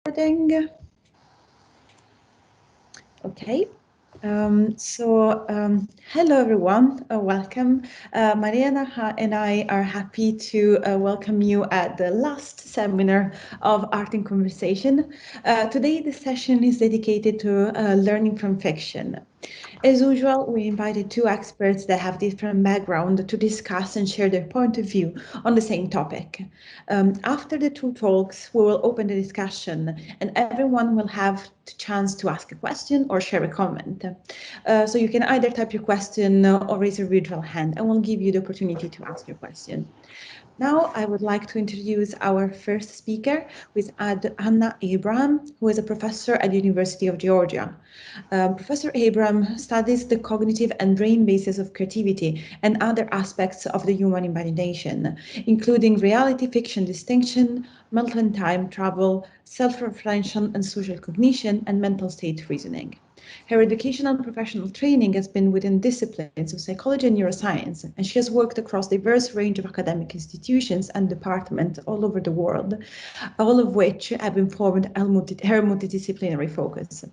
Recording. Okay. Hello everyone, welcome. Mariana and I are happy to welcome you at the last seminar of Art in Conversation. Today the session is dedicated to learning from fiction. As usual, we invited two experts that have different background to discuss and share their point of view on the same topic. After the two talks, we will open the discussion and everyone will have the chance to ask a question or share a comment. So you can either type your question or raise your virtual hand and we'll give you the opportunity to ask your question. Now, I would like to introduce our first speaker, who is Anna Abraham, who is a professor at the University of Georgia. Professor Abraham studies the cognitive and brain basis of creativity and other aspects of the human imagination, including reality fiction distinction, mental and time travel, self-referential and social cognition, and mental state reasoning. Her educational and professional training has been within disciplines of psychology and neuroscience, and she has worked across a diverse range of academic institutions and departments all over the world, all of which have informed her multidisciplinary focus.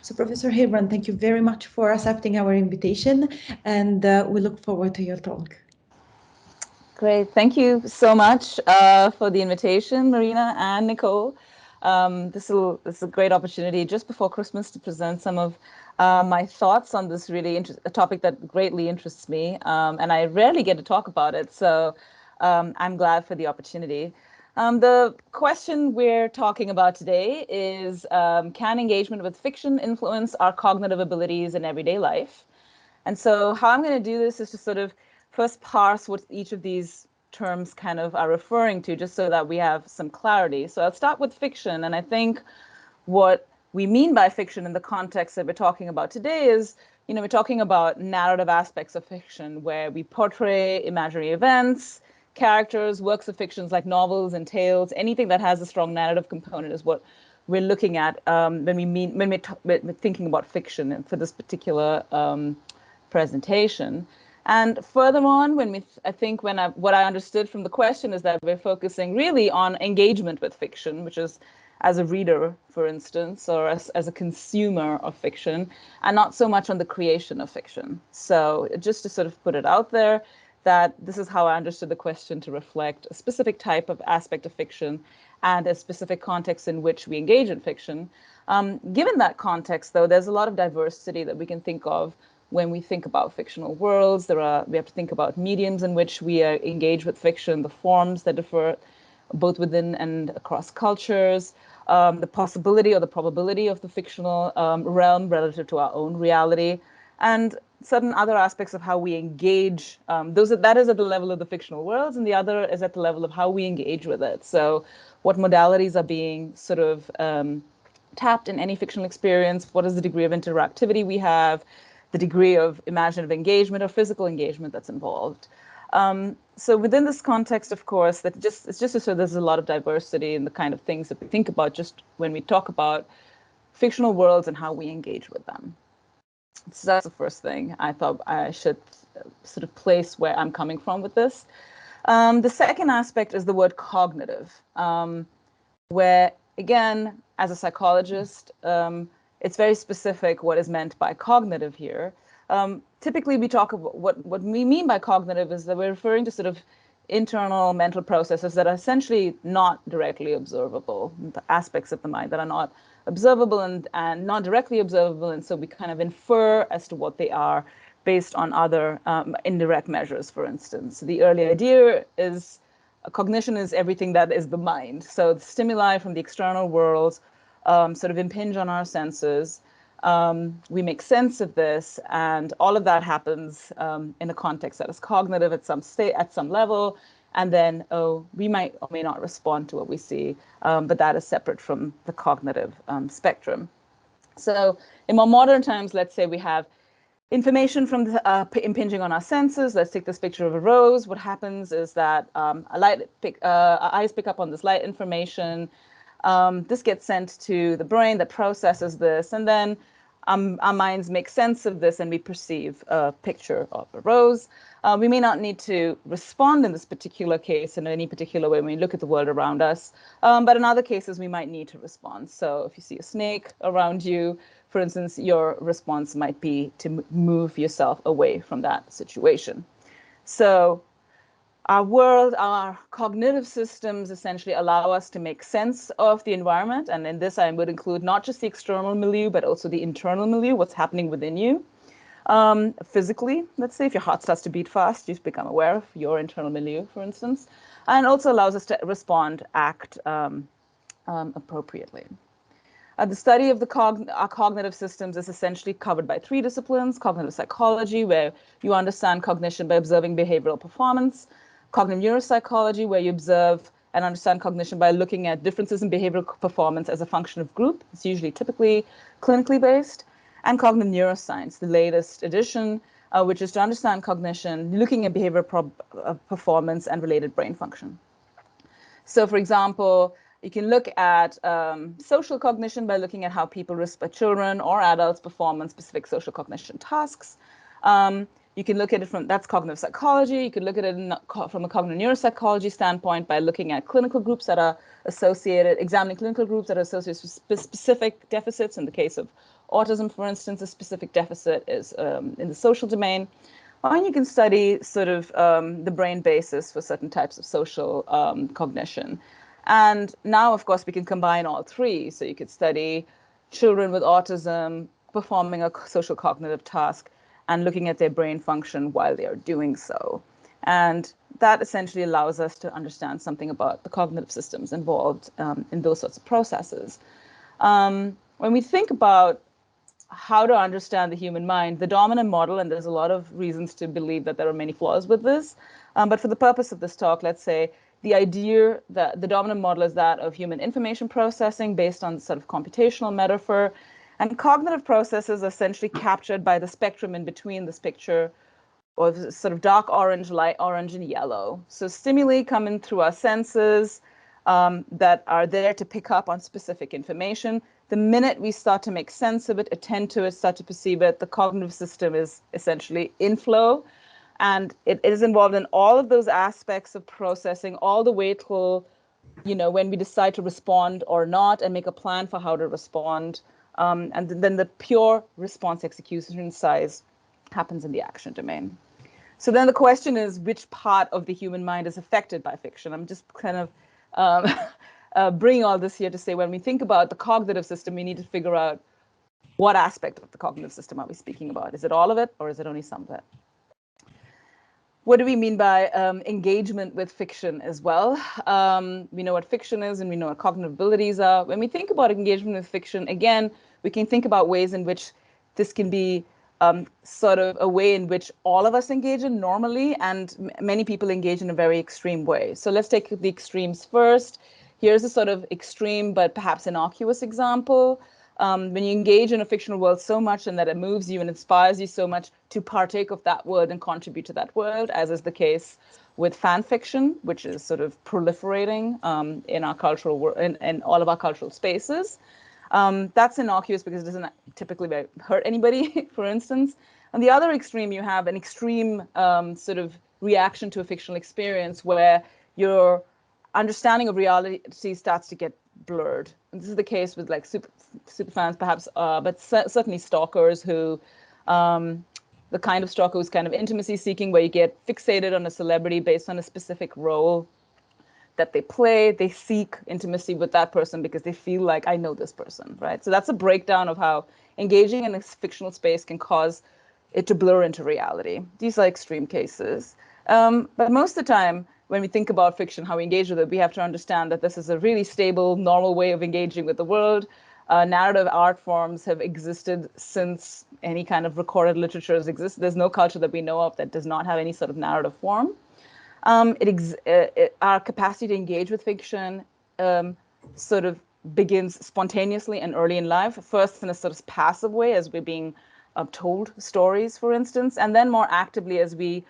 So, Professor Hebron, thank you very much for accepting our invitation, and we look forward to your talk. Great. Thank you so much for the invitation, Marina and Nicole. This is a great opportunity just before Christmas to present some of my thoughts on this a topic that greatly interests me, and I rarely get to talk about it, so I'm glad for the opportunity. The question we're talking about today is, can engagement with fiction influence our cognitive abilities in everyday life? And so how I'm going to do this is to sort of first parse what each of these terms kind of are referring to, just so that we have some clarity. So I'll start with fiction. And I think what we mean by fiction in the context that we're talking about today is, we're talking about narrative aspects of fiction where we portray imaginary events, characters, works of fictions like novels and tales. Anything that has a strong narrative component is what we're looking at when we're thinking about fiction, and for this particular presentation. And further on, what I understood from the question is that we're focusing really on engagement with fiction, which is as a reader, for instance, or as a consumer of fiction, and not so much on the creation of fiction. So just to sort of put it out there, that this is how I understood the question, to reflect a specific type of aspect of fiction and a specific context in which we engage in fiction. Given that context, though, there's a lot of diversity that we can think of when we think about fictional worlds. We have to think about mediums in which we engage with fiction, the forms that differ both within and across cultures, the possibility or the probability of the fictional realm relative to our own reality, and certain other aspects of how we engage. That is at the level of the fictional worlds, and the other is at the level of how we engage with it. So what modalities are being sort of tapped in any fictional experience? What is the degree of interactivity we have? The degree of imaginative engagement or physical engagement that's involved. So within this context, of course, it's just so there's a lot of diversity in the kind of things that we think about just when we talk about fictional worlds and how we engage with them. So that's the first thing I thought I should sort of place where I'm coming from with this. The second aspect is the word cognitive, where, again, as a psychologist, it's very specific what is meant by cognitive here. Typically, we talk about what we mean by cognitive is that we're referring to sort of internal mental processes that are essentially not directly observable, the aspects of the mind that are not observable and not directly observable. And so we kind of infer as to what they are based on other indirect measures, for instance. The early idea is cognition is everything that is the mind. So the stimuli from the external world sort of impinge on our senses. We make sense of this, and all of that happens in a context that is cognitive at some level, and then we might or may not respond to what we see, but that is separate from the cognitive spectrum. So in more modern times, let's say we have information from impinging on our senses. Let's take this picture of a rose. What happens is that our eyes pick up on this light information. This gets sent to the brain that processes this, and then our minds make sense of this and we perceive a picture of a rose. We may not need to respond in this particular case in any particular way when we look at the world around us, but in other cases we might need to respond. So if you see a snake around you, for instance, your response might be to move yourself away from that situation. So our world, our cognitive systems essentially allow us to make sense of the environment. And in this, I would include not just the external milieu, but also the internal milieu, what's happening within you. Physically, let's say if your heart starts to beat fast, you become aware of your internal milieu, for instance, and also allows us to respond, act appropriately. The study of our cognitive systems is essentially covered by 3 disciplines: cognitive psychology, where you understand cognition by observing behavioral performance; cognitive neuropsychology, where you observe and understand cognition by looking at differences in behavioral performance as a function of group. It's usually typically clinically based; and cognitive neuroscience, the latest edition, which is to understand cognition, looking at behavioral performance and related brain function. So, for example, you can look at social cognition by looking at how people, children or adults, perform on specific social cognition tasks. You can look at it that's cognitive psychology. You can look at it from a cognitive neuropsychology standpoint by looking at clinical groups that are examining clinical groups that are associated with specific deficits. In the case of autism, for instance, a specific deficit is in the social domain. And you can study sort of the brain basis for certain types of social cognition. And now, of course, we can combine all 3. So you could study children with autism performing a social cognitive task and looking at their brain function while they are doing so. And that essentially allows us to understand something about the cognitive systems involved in those sorts of processes. When we think about how to understand the human mind, the dominant model, and there's a lot of reasons to believe that there are many flaws with this, but for the purpose of this talk, let's say the idea that the dominant model is that of human information processing based on sort of computational metaphor, and cognitive processes are essentially captured by the spectrum in between this picture of sort of dark orange, light orange, and yellow. So stimuli coming through our senses that are there to pick up on specific information. The minute we start to make sense of it, attend to it, start to perceive it, the cognitive system is essentially in flow. And it is involved in all of those aspects of processing all the way till, when we decide to respond or not and make a plan for how to respond. And then the pure response execution size happens in the action domain. So then the question is, which part of the human mind is affected by fiction? I'm just kind of bringing all this here to say, when we think about the cognitive system, we need to figure out what aspect of the cognitive system are we speaking about? Is it all of it, or is it only some of it? What do we mean by engagement with fiction as well? We know what fiction is and we know what cognitive abilities are. When we think about engagement with fiction, again, we can think about ways in which this can be sort of a way in which all of us engage in normally, and many people engage in a very extreme way. So let's take the extremes first. Here's a sort of extreme but perhaps innocuous example. When you engage in a fictional world so much and that it moves you and inspires you so much to partake of that world and contribute to that world, as is the case with fan fiction, which is sort of proliferating in our cultural in all of our cultural spaces. That's innocuous because it doesn't typically hurt anybody, for instance. On the other extreme, you have an extreme sort of reaction to a fictional experience where your understanding of reality starts to get blurred. And this is the case with like super fans, perhaps, but certainly stalkers who, the kind of stalker who's kind of intimacy seeking, where you get fixated on a celebrity based on a specific role that they play. They seek intimacy with that person because they feel like, I know this person, right? So that's a breakdown of how engaging in a fictional space can cause it to blur into reality. These are extreme cases. But most of the time, when we think about fiction, how we engage with it, we have to understand that this is a really stable, normal way of engaging with the world. Narrative art forms have existed since any kind of recorded literature has existed. There's no culture that we know of that does not have any sort of narrative form. Our capacity to engage with fiction sort of begins spontaneously and early in life, first in a sort of passive way as we're being told stories, for instance, and then more actively as we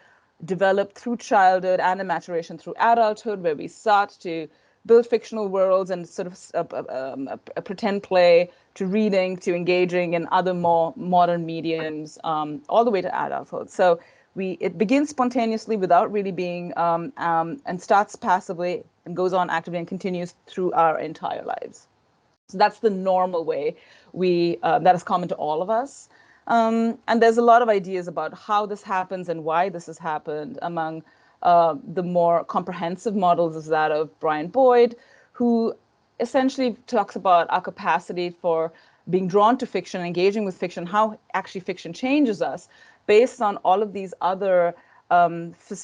develop through childhood and in maturation through adulthood, where we start to build fictional worlds and sort of a pretend play to reading to engaging in other more modern mediums, all the way to adulthood. So it begins spontaneously without really being, and starts passively and goes on actively and continues through our entire lives. So that's the normal way that is common to all of us. And there's a lot of ideas about how this happens and why this has happened. Among the more comprehensive models is that of Brian Boyd, who essentially talks about our capacity for being drawn to fiction, engaging with fiction, how actually fiction changes us based on all of these other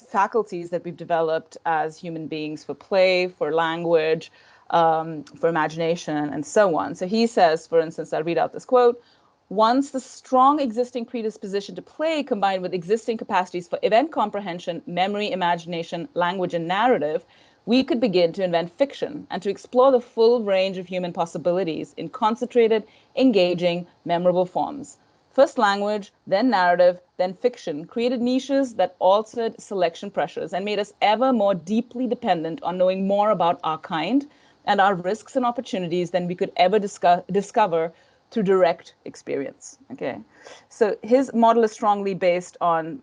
faculties that we've developed as human beings for play, for language, for imagination, and so on. So he says, for instance, I'll read out this quote: once the strong existing predisposition to play combined with existing capacities for event comprehension, memory, imagination, language, and narrative, we could begin to invent fiction and to explore the full range of human possibilities in concentrated, engaging, memorable forms. First language, then narrative, then fiction created niches that altered selection pressures and made us ever more deeply dependent on knowing more about our kind and our risks and opportunities than we could ever discover through direct experience. Okay, so his model is strongly based on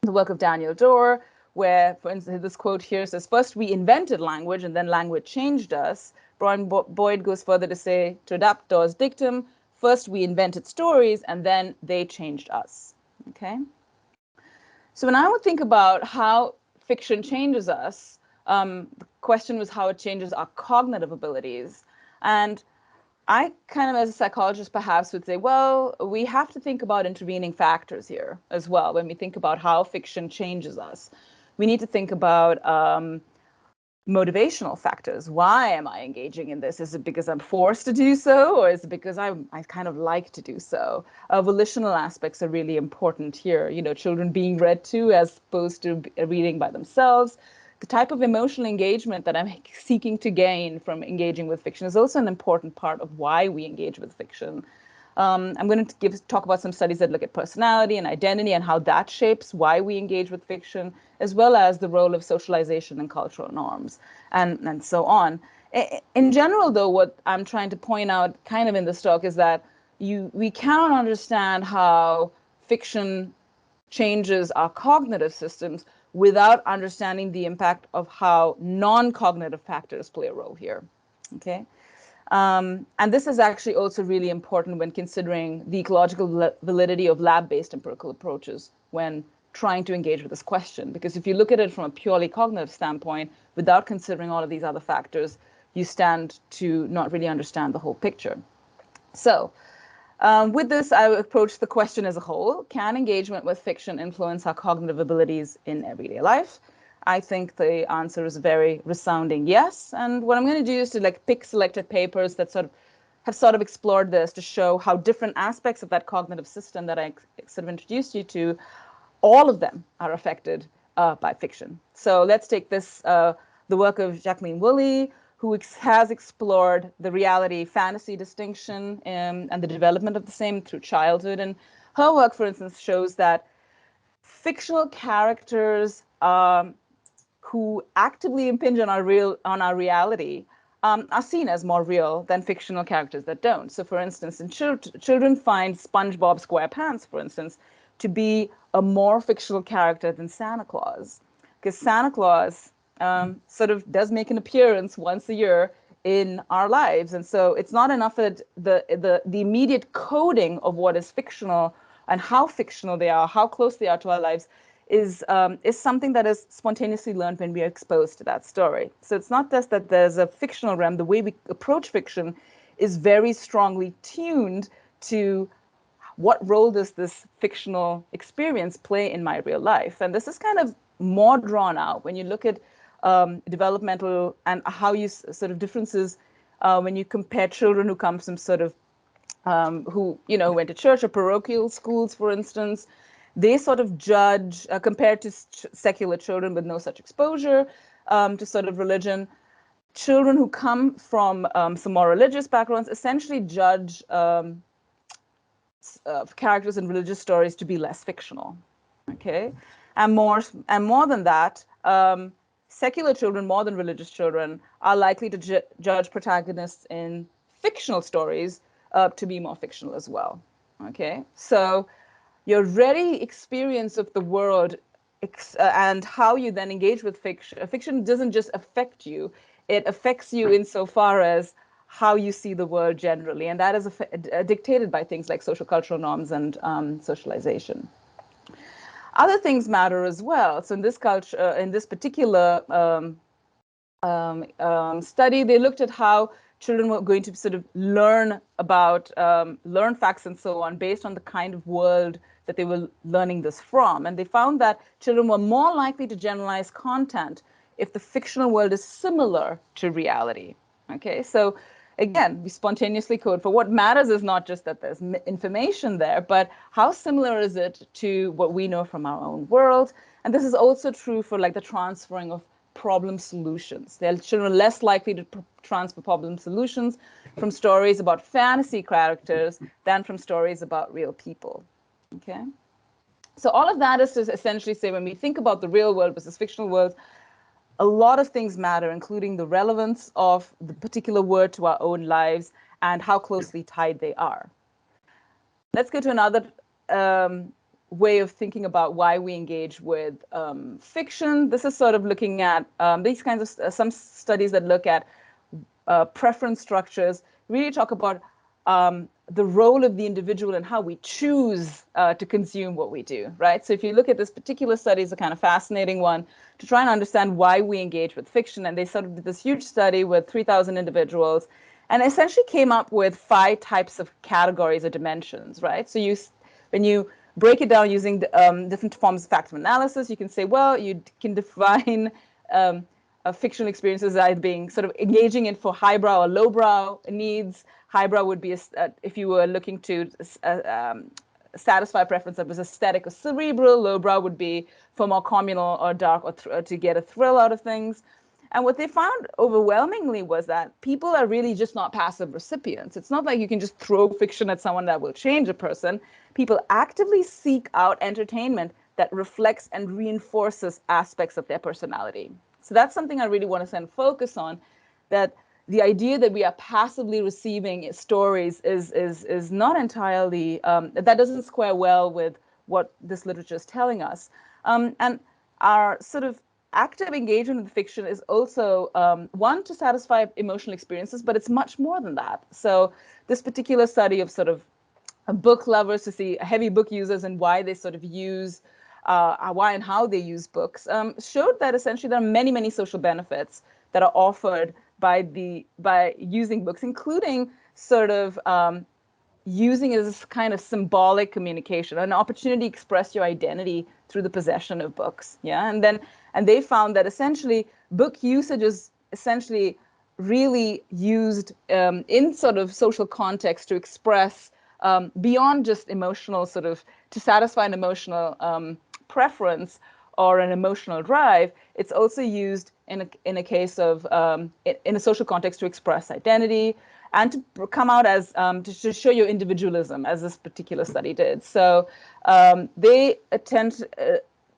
the work of Daniel Dorr, where, for instance, this quote here says, first we invented language and then language changed us. Brian Boyd goes further to say, to adapt Dorr's dictum, first we invented stories and then they changed us. Okay, so when I would think about how fiction changes us, the question was how it changes our cognitive abilities. And I kind of, as a psychologist, perhaps would say, well, we have to think about intervening factors here as well when we think about how fiction changes us. We need to think about motivational factors. Why am I engaging in this? Is it because I'm forced to do so, or is it because I kind of like to do so? Volitional aspects are really important here. You know, children being read to as opposed to reading by themselves. The type of emotional engagement that I'm seeking to gain from engaging with fiction is also an important part of why we engage with fiction. I'm going to talk about some studies that look at personality and identity and how that shapes why we engage with fiction, as well as the role of socialization and cultural norms, and so on. In general, though, what I'm trying to point out kind of in this talk is that we cannot understand how fiction changes our cognitive systems without understanding the impact of how non-cognitive factors play a role here. Okay. And this is actually also really important when considering the ecological validity of lab-based empirical approaches when trying to engage with this question. Because if you look at it from a purely cognitive standpoint, without considering all of these other factors, you stand to not really understand the whole picture. So with this, I approach the question as a whole. Can engagement with fiction influence our cognitive abilities in everyday life? I think the answer is a very resounding yes. And what I'm going to do is to pick selected papers that have explored this to show how different aspects of that cognitive system that I sort of introduced you to, all of them are affected by fiction. So let's take this, the work of Jacqueline Woolley, who has explored the reality-fantasy distinction and the development of the same through childhood. And her work, for instance, shows that fictional characters who actively impinge on our reality are seen as more real than fictional characters that don't. So, for instance, children find SpongeBob SquarePants, for instance, to be a more fictional character than Santa Claus, because Santa Claus sort of does make an appearance once a year in our lives, and so it's not enough that the immediate coding of what is fictional and how fictional they are, how close they are to our lives, is something that is spontaneously learned when we are exposed to that story. So it's not just that there's a fictional realm. The way we approach fiction is very strongly tuned to what role does this fictional experience play in my real life. And this is kind of more drawn out when you look at developmental and how you sort of differences when you compare children who come from sort of who went to church or parochial schools, for instance. They sort of judge, compared to secular children with no such exposure to sort of religion, children who come from some more religious backgrounds essentially judge characters in religious stories to be less fictional, okay, and more than that, secular children, more than religious children, are likely to judge protagonists in fictional stories to be more fictional as well. Okay, so your ready experience of the world and how you then engage with fiction doesn't just affect you, it affects you insofar as how you see the world generally, and that is dictated by things like social cultural norms and socialization. Other things matter as well. So in this culture, in this particular study, they looked at how children were going to sort of learn about, learn facts and so on based on the kind of world that they were learning this from. And they found that children were more likely to generalize content if the fictional world is similar to reality. Okay, so again, we spontaneously code. For what matters is not just that there's information there, but how similar is it to what we know from our own world? And this is also true for like the transferring of problem solutions. They're children less likely to transfer problem solutions from stories about fantasy characters than from stories about real people. Okay. So all of that is to essentially say when we think about the real world versus fictional world, a lot of things matter, including the relevance of the particular word to our own lives and how closely tied they are. Let's go to another way of thinking about why we engage with fiction. This is sort of looking at these kinds of some studies that look at preference structures, really talk about the role of the individual and how we choose to consume what we do, right? So if you look at this particular study, it's a kind of fascinating one to try and understand why we engage with fiction. And they sort of did this huge study with 3,000 individuals and essentially came up with 5 types of categories or dimensions, right? So when you break it down using different forms of factor analysis, you can say, well, you can define fictional experiences as being sort of engaging in for highbrow or lowbrow needs. Highbrow would be if you were looking to satisfy preference that was aesthetic or cerebral. Lowbrow would be for more communal or dark or to get a thrill out of things. And what they found overwhelmingly was that people are really just not passive recipients. It's not like you can just throw fiction at someone that will change a person. People actively seek out entertainment that reflects and reinforces aspects of their personality. So that's something I really want to send focus on, that the idea that we are passively receiving stories is not entirely, that doesn't square well with what this literature is telling us. And our sort of active engagement with fiction is also one, to satisfy emotional experiences, but it's much more than that. So this particular study of sort of book lovers, to see heavy book users and why they sort of use why and how they use books, showed that essentially there are many, many social benefits that are offered by using books, including sort of using it as this kind of symbolic communication, an opportunity to express your identity through the possession of books. Yeah, and they found that essentially book usage is essentially really used in sort of social context to express beyond just emotional sort of to satisfy an emotional preference or an emotional drive. It's also used in a case of in a social context to express identity and to come out as to show your individualism, as this particular study did. So they attempt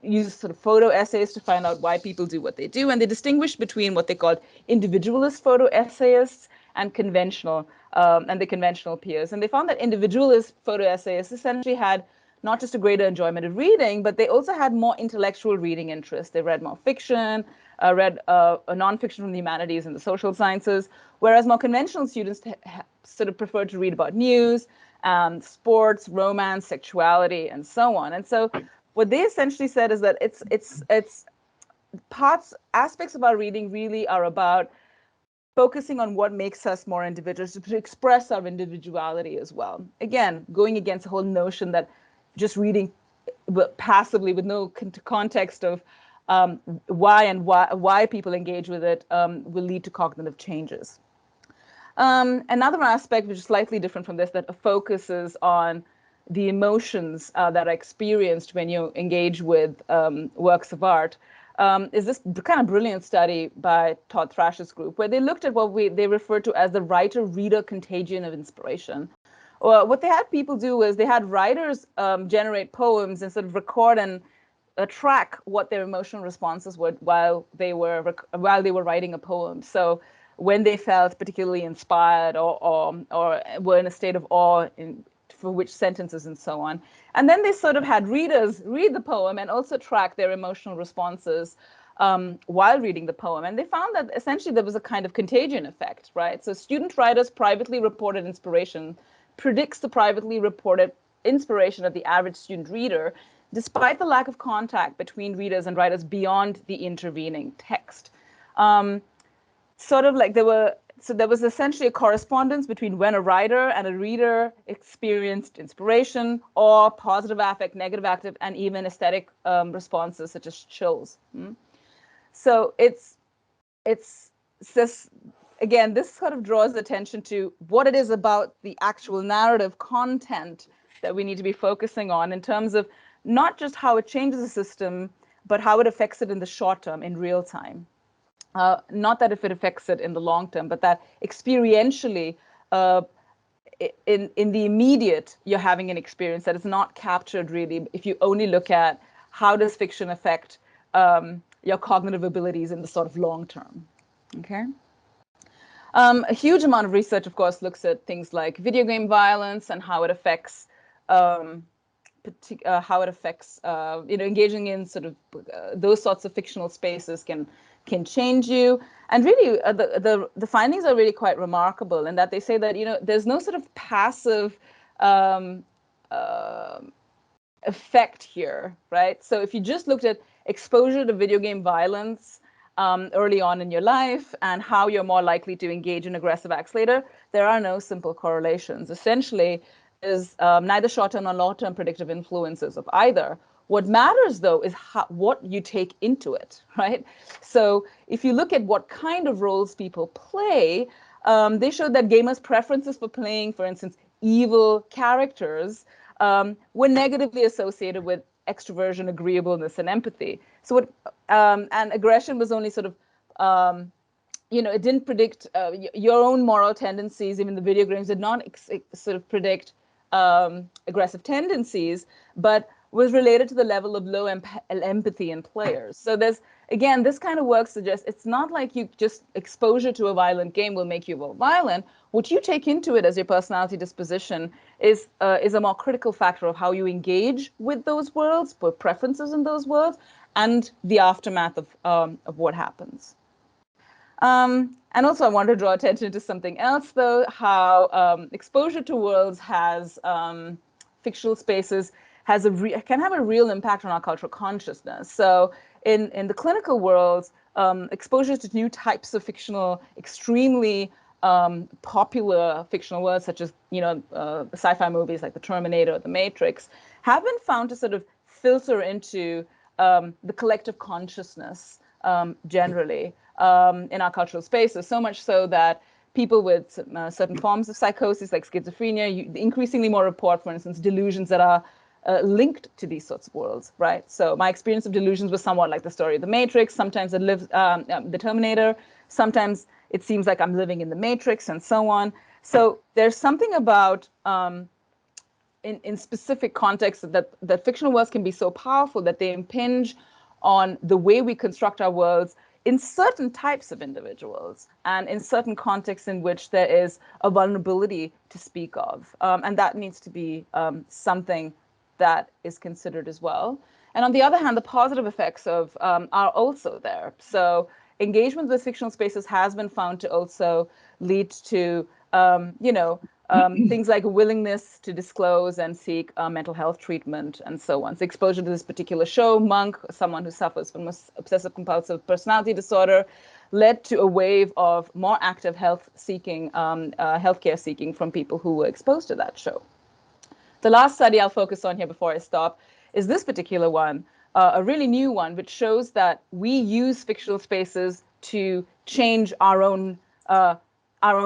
use sort of photo essays to find out why people do what they do, and they distinguish between what they called individualist photo essayists and conventional and the conventional peers. And they found that individualist photo essayists essentially had not just a greater enjoyment of reading, but they also had more intellectual reading interest. They read more fiction, read nonfiction from the humanities and the social sciences, whereas more conventional students sort of preferred to read about news, sports, romance, sexuality, and so on. And so what they essentially said is that it's aspects of our reading really are about focusing on what makes us more individuals, to express our individuality as well. Again, going against the whole notion that just reading passively with no context of why people engage with it will lead to cognitive changes. Another aspect, which is slightly different from this, that focuses on the emotions that are experienced when you engage with works of art, is this kind of brilliant study by Todd Thrash's group, where they looked at what they refer to as the writer-reader contagion of inspiration. What they had people do was they had writers generate poems and sort of record and track what their emotional responses were while they were writing a poem. So when they felt particularly inspired or were in a state of awe for which sentences and so on. And then they sort of had readers read the poem and also track their emotional responses while reading the poem. And they found that essentially there was a kind of contagion effect, right? So student writers' privately reported inspiration predicts the privately reported inspiration of the average student reader, despite the lack of contact between readers and writers beyond the intervening text. Sort of like there was essentially a correspondence between when a writer and a reader experienced inspiration or positive affect, negative affect, and even aesthetic responses such as chills. So it's this, again, this sort of draws attention to what it is about the actual narrative content that we need to be focusing on in terms of not just how it changes the system, but how it affects it in the short term, in real time. Not that if it affects it in the long term, but that experientially, in the immediate, you're having an experience that is not captured really if you only look at how does fiction affect your cognitive abilities in the sort of long term. Okay. A huge amount of research, of course, looks at things like video game violence and how it affects engaging in sort of those sorts of fictional spaces can change you. And really, the findings are really quite remarkable in that they say that there's no sort of passive effect here, right? So if you just looked at exposure to video game violence early on in your life and how you're more likely to engage in aggressive acts later, there are no simple correlations. Essentially, is neither short-term nor long-term predictive influences of either. What matters, though, is what you take into it, right? So if you look at what kind of roles people play, they showed that gamers' preferences for playing, for instance, evil characters were negatively associated with extroversion, agreeableness, and empathy. So and aggression was only sort of it didn't predict your own moral tendencies. Even the video games did not sort of predict aggressive tendencies, but was related to the level of low empathy in players. So there's, again, this kind of work suggests it's not like you just exposure to a violent game will make you more violent. What you take into it as your personality disposition is a more critical factor of how you engage with those worlds, with preferences in those worlds, and the aftermath of what happens. And also I want to draw attention to something else, though, how exposure to worlds has fictional spaces can have a real impact on our cultural consciousness. So in the clinical worlds, exposure to new types of fictional, extremely popular fictional worlds, such as sci-fi movies like The Terminator or The Matrix, have been found to sort of filter into the collective consciousness generally in our cultural spaces, so much so that people with certain forms of psychosis like schizophrenia increasingly more report, for instance, delusions that are linked to these sorts of worlds, right? So my experience of delusions was somewhat like the story of The Matrix. Sometimes it lives, The Terminator. Sometimes it seems like I'm living in The Matrix, and so on. So there's something about in specific contexts that fictional worlds can be so powerful that they impinge on the way we construct our worlds in certain types of individuals and in certain contexts in which there is a vulnerability to speak of. And that needs to be something that is considered as well. And on the other hand, the positive effects of are also there. So engagement with fictional spaces has been found to also lead to, things like a willingness to disclose and seek mental health treatment and so on. So exposure to this particular show, Monk, someone who suffers from obsessive compulsive personality disorder, led to a wave of more active healthcare seeking from people who were exposed to that show. The last study I'll focus on here before I stop is this particular one, a really new one, which shows that we use fictional spaces to change our own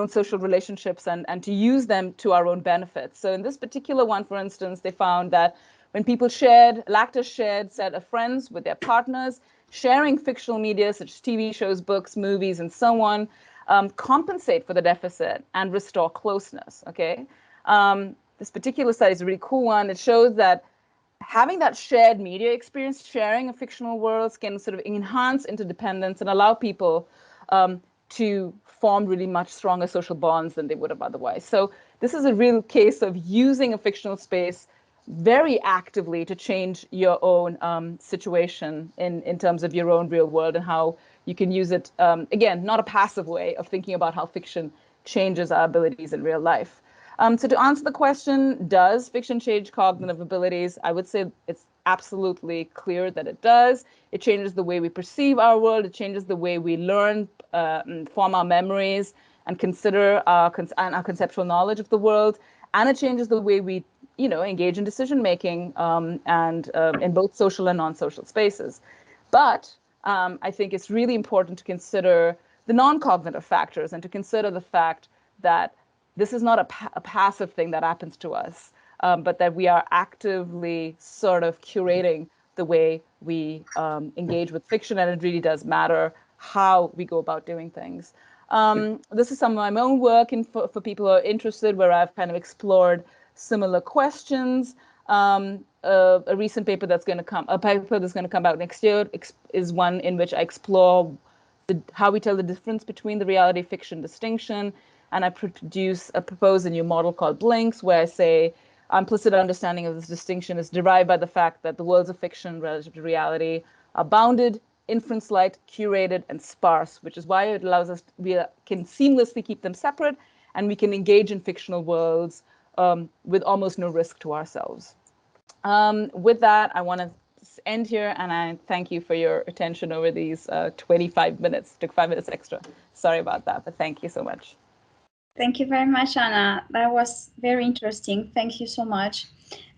social relationships and to use them to our own benefit. So in this particular one, for instance, they found that when people lacked a shared set of friends with their partners, sharing fictional media such as TV shows, books, movies, and so on, compensate for the deficit and restore closeness, okay? This particular study is a really cool one. It shows that having that shared media experience, sharing a fictional worlds can sort of enhance interdependence and allow people to form really much stronger social bonds than they would have otherwise. So this is a real case of using a fictional space very actively to change your own situation in terms of your own real world, and how you can use it, again, not a passive way of thinking about how fiction changes our abilities in real life. So to answer the question, does fiction change cognitive abilities? I would say it's absolutely clear that it does. It changes the way we perceive our world. It changes the way we learn, form our memories, and consider our conceptual knowledge of the world. And it changes the way we, engage in decision making, and in both social and non-social spaces. But I think it's really important to consider the non-cognitive factors, and to consider the fact that this is not a passive thing that happens to us, but that we are actively sort of curating the way we engage with fiction, and it really does matter how we go about doing things. This is some of my own work, and for people who are interested, where I've kind of explored similar questions. A recent paper that's going to come out next year is one in which I explore how we tell the difference between the reality fiction distinction. And I propose a new model called Blinks, where I say implicit understanding of this distinction is derived by the fact that the worlds of fiction relative to reality are bounded, inference-light, curated, and sparse, which is why it allows us, we can seamlessly keep them separate, and we can engage in fictional worlds with almost no risk to ourselves. With that, I want to end here, and I thank you for your attention over these 25 minutes. Took 5 minutes extra. Sorry about that, but thank you so much. Thank you very much, Anna. That was very interesting. Thank you so much.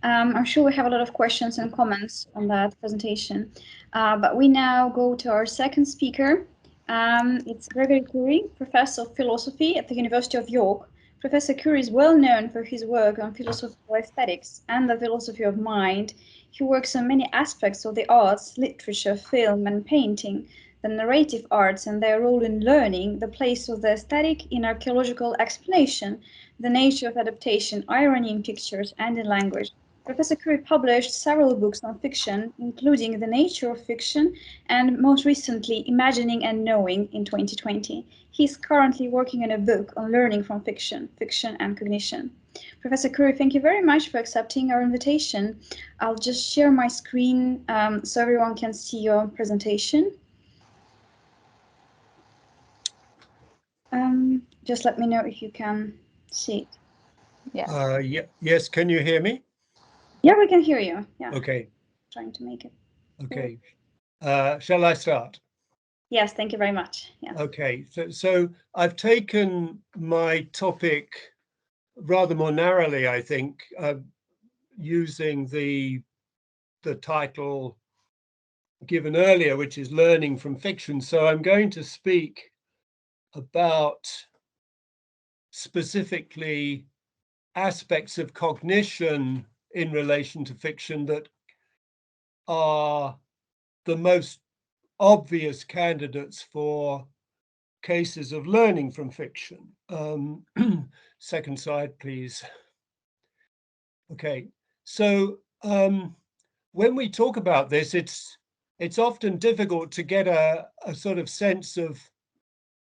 I'm sure we have a lot of questions and comments on that presentation, but we now go to our second speaker. It's Gregory Curry, Professor of Philosophy at the University of York. Professor Curry is well known for his work on philosophical aesthetics and the philosophy of mind. He works on many aspects of the arts, literature, film, and painting, the narrative arts and their role in learning, the place of the aesthetic in archaeological explanation, the nature of adaptation, irony in pictures and in language. Professor Curry published several books on fiction, including The Nature of Fiction and most recently Imagining and Knowing in 2020. He's currently working on a book on learning from fiction, fiction and cognition. Professor Curry, thank you very much for accepting our invitation. I'll just share my screen so everyone can see your presentation. Just let me know if you can see it. Yeah. Yes, can you hear me? Yeah, we can hear you. Yeah. Okay. Trying to make it. Okay. Shall I start? Yes, thank you very much. Yeah. Okay. So I've taken my topic rather more narrowly, I think, using the title given earlier, which is Learning from Fiction. So I'm going to speak about specifically aspects of cognition in relation to fiction that are the most obvious candidates for cases of learning from fiction. Second slide, please. Okay, so when we talk about this, it's often difficult to get a sort of sense of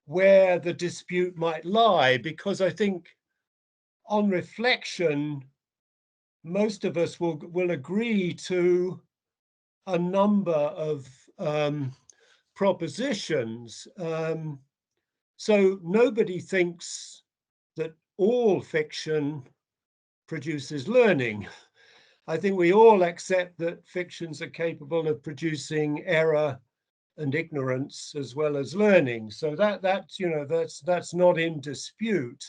where the dispute might lie, because I think on reflection, most of us will agree to a number of propositions. So nobody thinks that all fiction produces learning. I think we all accept that fictions are capable of producing error and ignorance as well as learning. So that's not in dispute.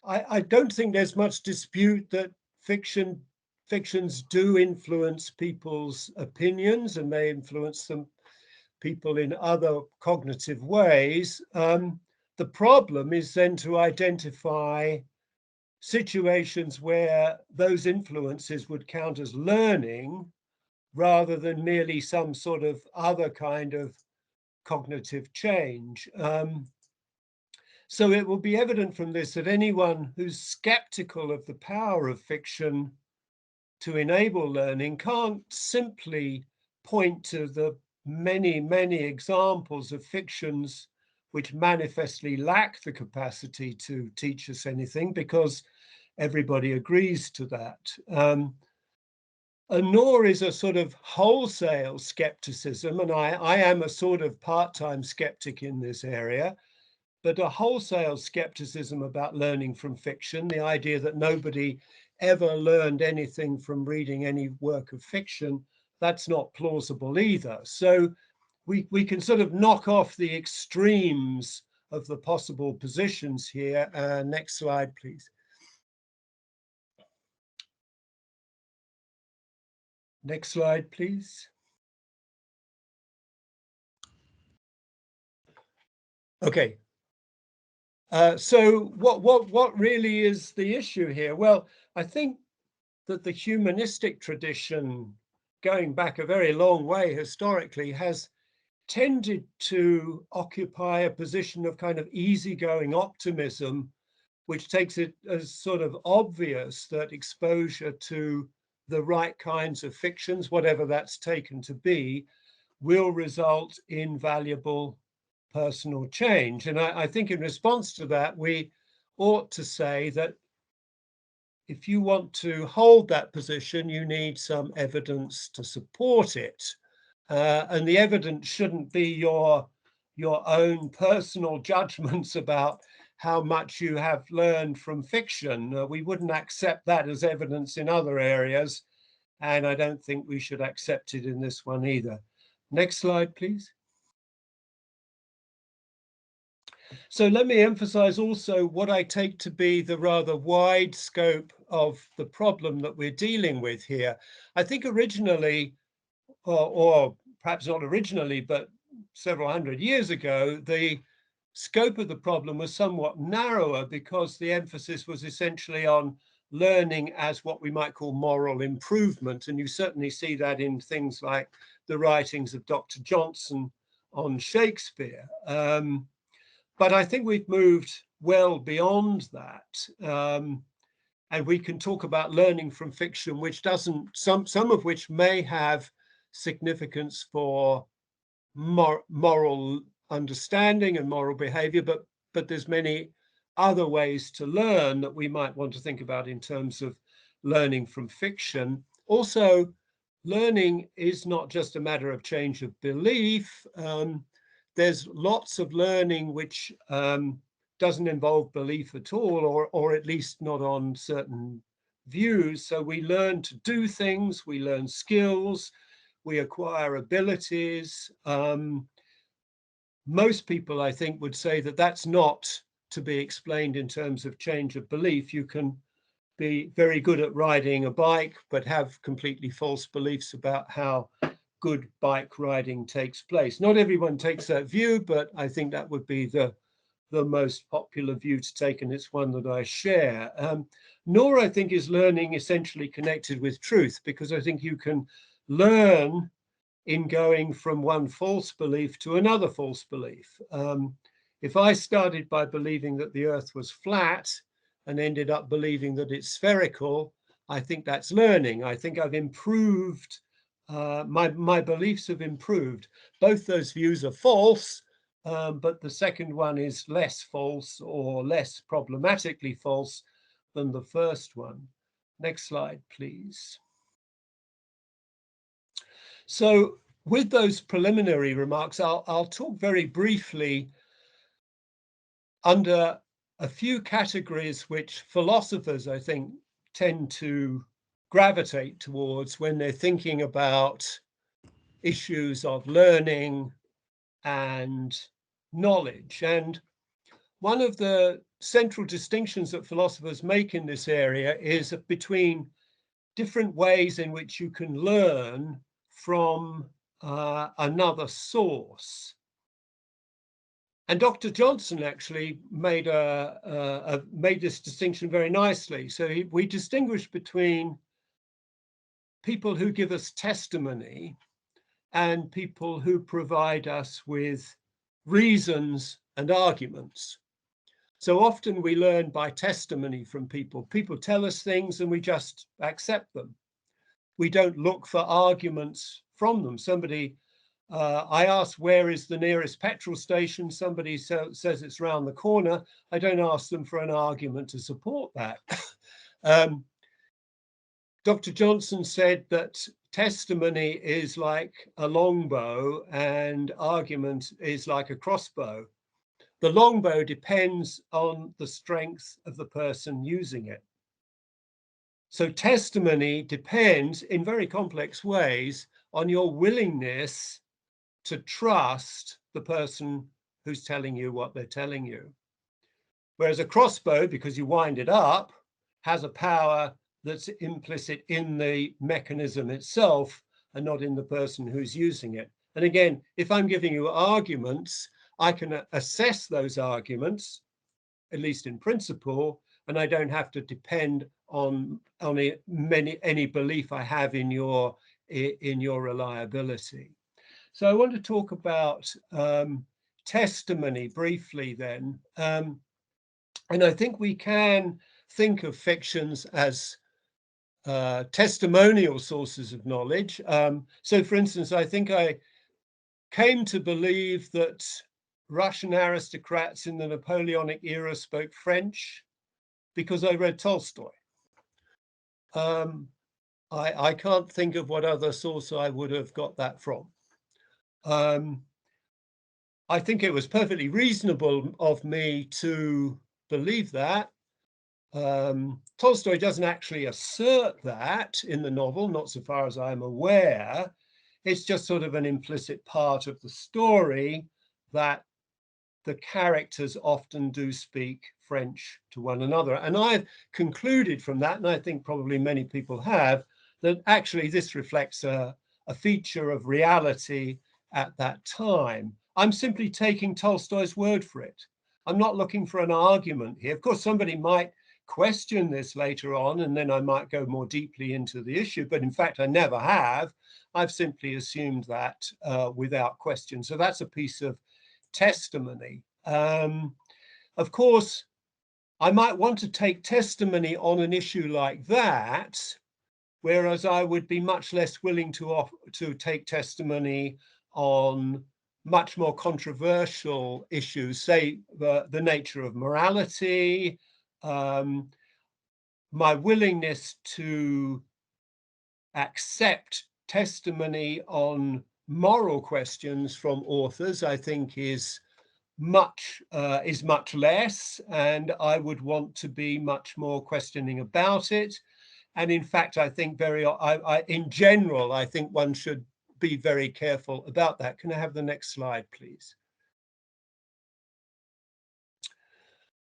I don't think there's much dispute that fictions do influence people's opinions and may influence people in other cognitive ways. The problem is then to identify situations where those influences would count as learning rather than merely some sort of other kind of cognitive change. So it will be evident from this that anyone who's skeptical of the power of fiction to enable learning can't simply point to the many, many examples of fictions which manifestly lack the capacity to teach us anything, because everybody agrees to that. Nor is a sort of wholesale skepticism, and I am a sort of part-time skeptic in this area, but a wholesale skepticism about learning from fiction, the idea that nobody ever learned anything from reading any work of fiction, that's not plausible either. So we can sort of knock off the extremes of the possible positions here. Next slide, please. Next slide, please. Okay. So what really is the issue here? Well, I think that the humanistic tradition, going back a very long way historically, has tended to occupy a position of kind of easygoing optimism, which takes it as sort of obvious that exposure to the right kinds of fictions, whatever that's taken to be, will result in valuable personal change. And I think in response to that, we ought to say that if you want to hold that position, you need some evidence to support it. And the evidence shouldn't be your own personal judgments about how much you have learned from fiction. We wouldn't accept that as evidence in other areas, and I don't think we should accept it in this one either. Next slide, please. So let me emphasize also what I take to be the rather wide scope of the problem that we're dealing with here. I think originally, or perhaps not originally, but several hundred years ago, the scope of the problem was somewhat narrower because the emphasis was essentially on learning as what we might call moral improvement. And you certainly see that in things like the writings of Dr. Johnson on Shakespeare. But I think we've moved well beyond that. And we can talk about learning from fiction, which doesn't, some of which may have significance for moral understanding and moral behavior, but there's many other ways to learn that we might want to think about in terms of learning from fiction. Also, learning is not just a matter of change of belief. There's lots of learning which doesn't involve belief at all, or at least not on certain views. So we learn to do things, we learn skills, we acquire abilities. Most people, I think, would say that that's not to be explained in terms of change of belief. You can be very good at riding a bike, but have completely false beliefs about how good bike riding takes place. Not everyone takes that view, but I think that would be the most popular view to take, and it's one that I share. Nor, I think, is learning essentially connected with truth, because I think you can learn in going from one false belief to another false belief. If I started by believing that the earth was flat and ended up believing that it's spherical, I think that's learning. I think I've improved, my beliefs have improved. Both those views are false, but the second one is less false or less problematically false than the first one. Next slide, please. So with those preliminary remarks, I'll talk very briefly under a few categories which philosophers, I think, tend to gravitate towards when they're thinking about issues of learning and knowledge. And one of the central distinctions that philosophers make in this area is between different ways in which you can learn from another source. And Dr. Johnson actually made this distinction very nicely. So we distinguish between people who give us testimony and people who provide us with reasons and arguments. So often we learn by testimony from people. People tell us things and we just accept them. we don't look for arguments from them. Somebody, I ask, where is the nearest petrol station? Somebody says it's round the corner. I don't ask them for an argument to support that. Dr. Johnson said that testimony is like a longbow and argument is like a crossbow. The longbow depends on the strength of the person using it. So testimony depends in very complex ways on your willingness to trust the person who's telling you what they're telling you. Whereas a crossbow, because you wind it up, has a power that's implicit in the mechanism itself and not in the person who's using it. And again, if I'm giving you arguments, I can assess those arguments, at least in principle, and I don't have to depend on any belief I have in your reliability. So I want to talk about testimony briefly then. And I think we can think of fictions as testimonial sources of knowledge. So for instance, I think I came to believe that Russian aristocrats in the Napoleonic era spoke French because I read Tolstoy. I can't think of what other source I would have got that from. I think it was perfectly reasonable of me to believe that. Tolstoy doesn't actually assert that in the novel, not so far as I'm aware. It's just sort of an implicit part of the story that the characters often do speak French to one another. And I've concluded from that, and I think probably many people have, that actually this reflects a feature of reality at that time. I'm simply taking Tolstoy's word for it. I'm not looking for an argument here. Of course, somebody might question this later on, and then I might go more deeply into the issue, but in fact, I never have. I've simply assumed that without question. So that's a piece of testimony. Of course, I might want to take testimony on an issue like that, whereas I would be much less willing to take testimony on much more controversial issues, say the nature of morality, my willingness to accept testimony on moral questions from authors, I think is much less, and I would want to be much more questioning about it. And in fact, I think in general, I think one should be very careful about that. Can I have the next slide, please?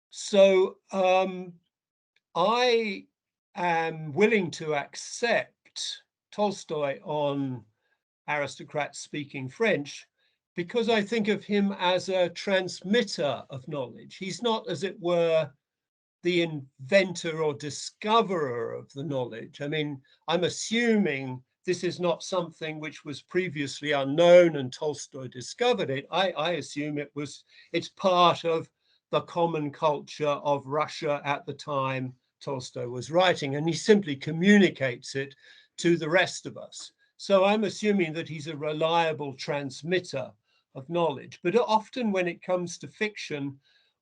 So I am willing to accept Tolstoy on aristocrats speaking French because I think of him as a transmitter of knowledge. He's not, as it were, the inventor or discoverer of the knowledge. I mean, I'm assuming this is not something which was previously unknown and Tolstoy discovered it. I assume it's part of the common culture of Russia at the time Tolstoy was writing, and he simply communicates it to the rest of us. So I'm assuming that he's a reliable transmitter of knowledge. But often when it comes to fiction,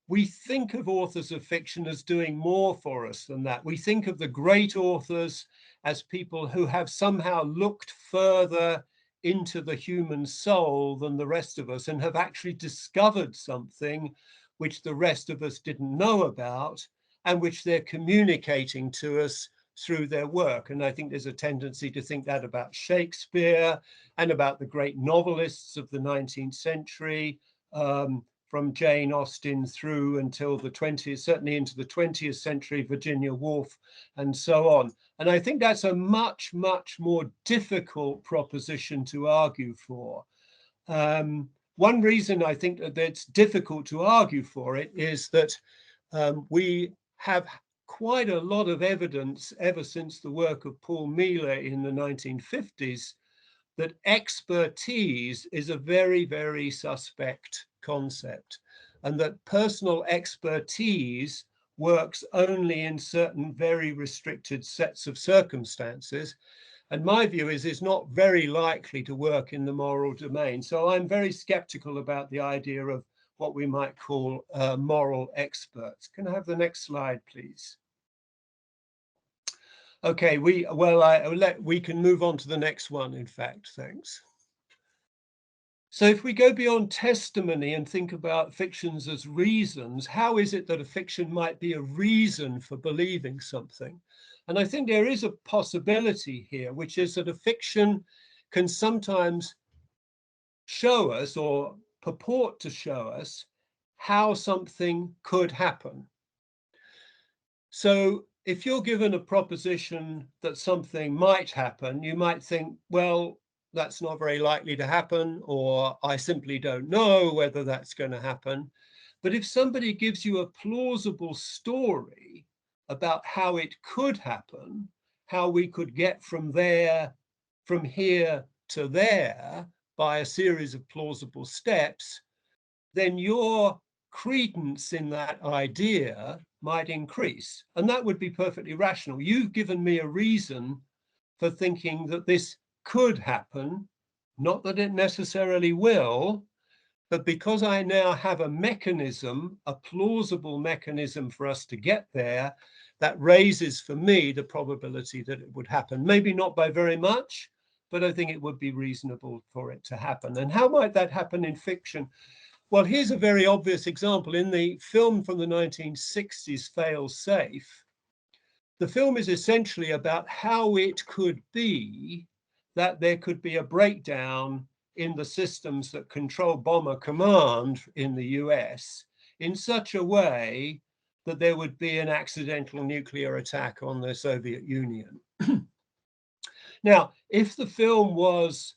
we think of authors of fiction as doing more for us than that. We think of the great authors as people who have somehow looked further into the human soul than the rest of us and have actually discovered something which the rest of us didn't know about and which they're communicating to us through their work. And I think there's a tendency to think that about Shakespeare and about the great novelists of the 19th century, from Jane Austen through until the 20th, certainly into the 20th century, Virginia Woolf, and so on. And I think that's a much, much more difficult proposition to argue for. One reason I think that it's difficult to argue for it is that we have quite a lot of evidence ever since the work of Paul Miller in the 1950s that expertise is a very, very suspect concept, and that personal expertise works only in certain very restricted sets of circumstances. And my view is not very likely to work in the moral domain. So I'm very skeptical about the idea of what we might call moral experts. Can I have the next slide, please? Okay, we can move on to the next one, in fact, thanks. So if we go beyond testimony and think about fictions as reasons, how is it that a fiction might be a reason for believing something? And I think there is a possibility here, which is that a fiction can sometimes show us or purport to show us how something could happen. So if you're given a proposition that something might happen, you might think, well, that's not very likely to happen, or I simply don't know whether that's going to happen. But if somebody gives you a plausible story about how it could happen, how we could get from here to there by a series of plausible steps, then your credence in that idea might increase. And that would be perfectly rational. You've given me a reason for thinking that this could happen, not that it necessarily will, but because I now have a mechanism, a plausible mechanism for us to get there, that raises for me the probability that it would happen. Maybe not by very much, but I think it would be reasonable for it to happen. And how might that happen in fiction? Well, here's a very obvious example. In the film from the 1960s, Fail Safe, the film is essentially about how it could be that there could be a breakdown in the systems that control Bomber Command in the US in such a way that there would be an accidental nuclear attack on the Soviet Union. Now, if the film was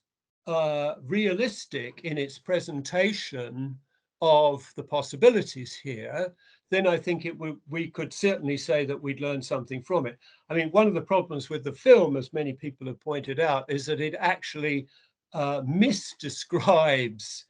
realistic in its presentation of the possibilities here, then I think we could certainly say that we'd learn something from it. I mean, one of the problems with the film, as many people have pointed out, is that it actually misdescribes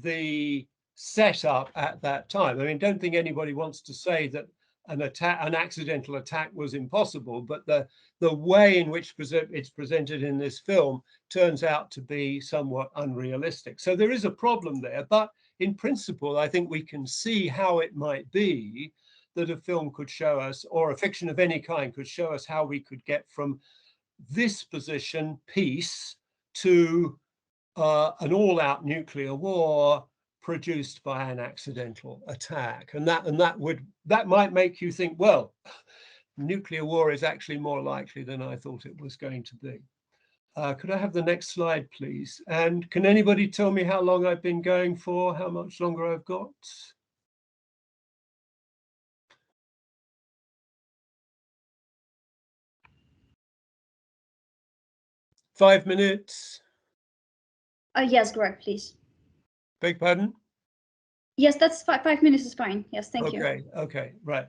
the setup at that time. I mean, don't think anybody wants to say that an accidental attack was impossible, but the way in which it's presented in this film turns out to be somewhat unrealistic. So there is a problem there, but in principle, I think we can see how it might be that a film could show us, or a fiction of any kind could show us how we could get from this position, peace, to an all-out nuclear war produced by an accidental attack. And that might make you think, well, nuclear war is actually more likely than I thought it was going to be. Could I have the next slide, please? And can anybody tell me how long I've been going for? How much longer I've got? Five minutes? Yes, Greg, please. Beg pardon? Yes, that's 5 minutes is fine. Yes, thank you. Okay, right.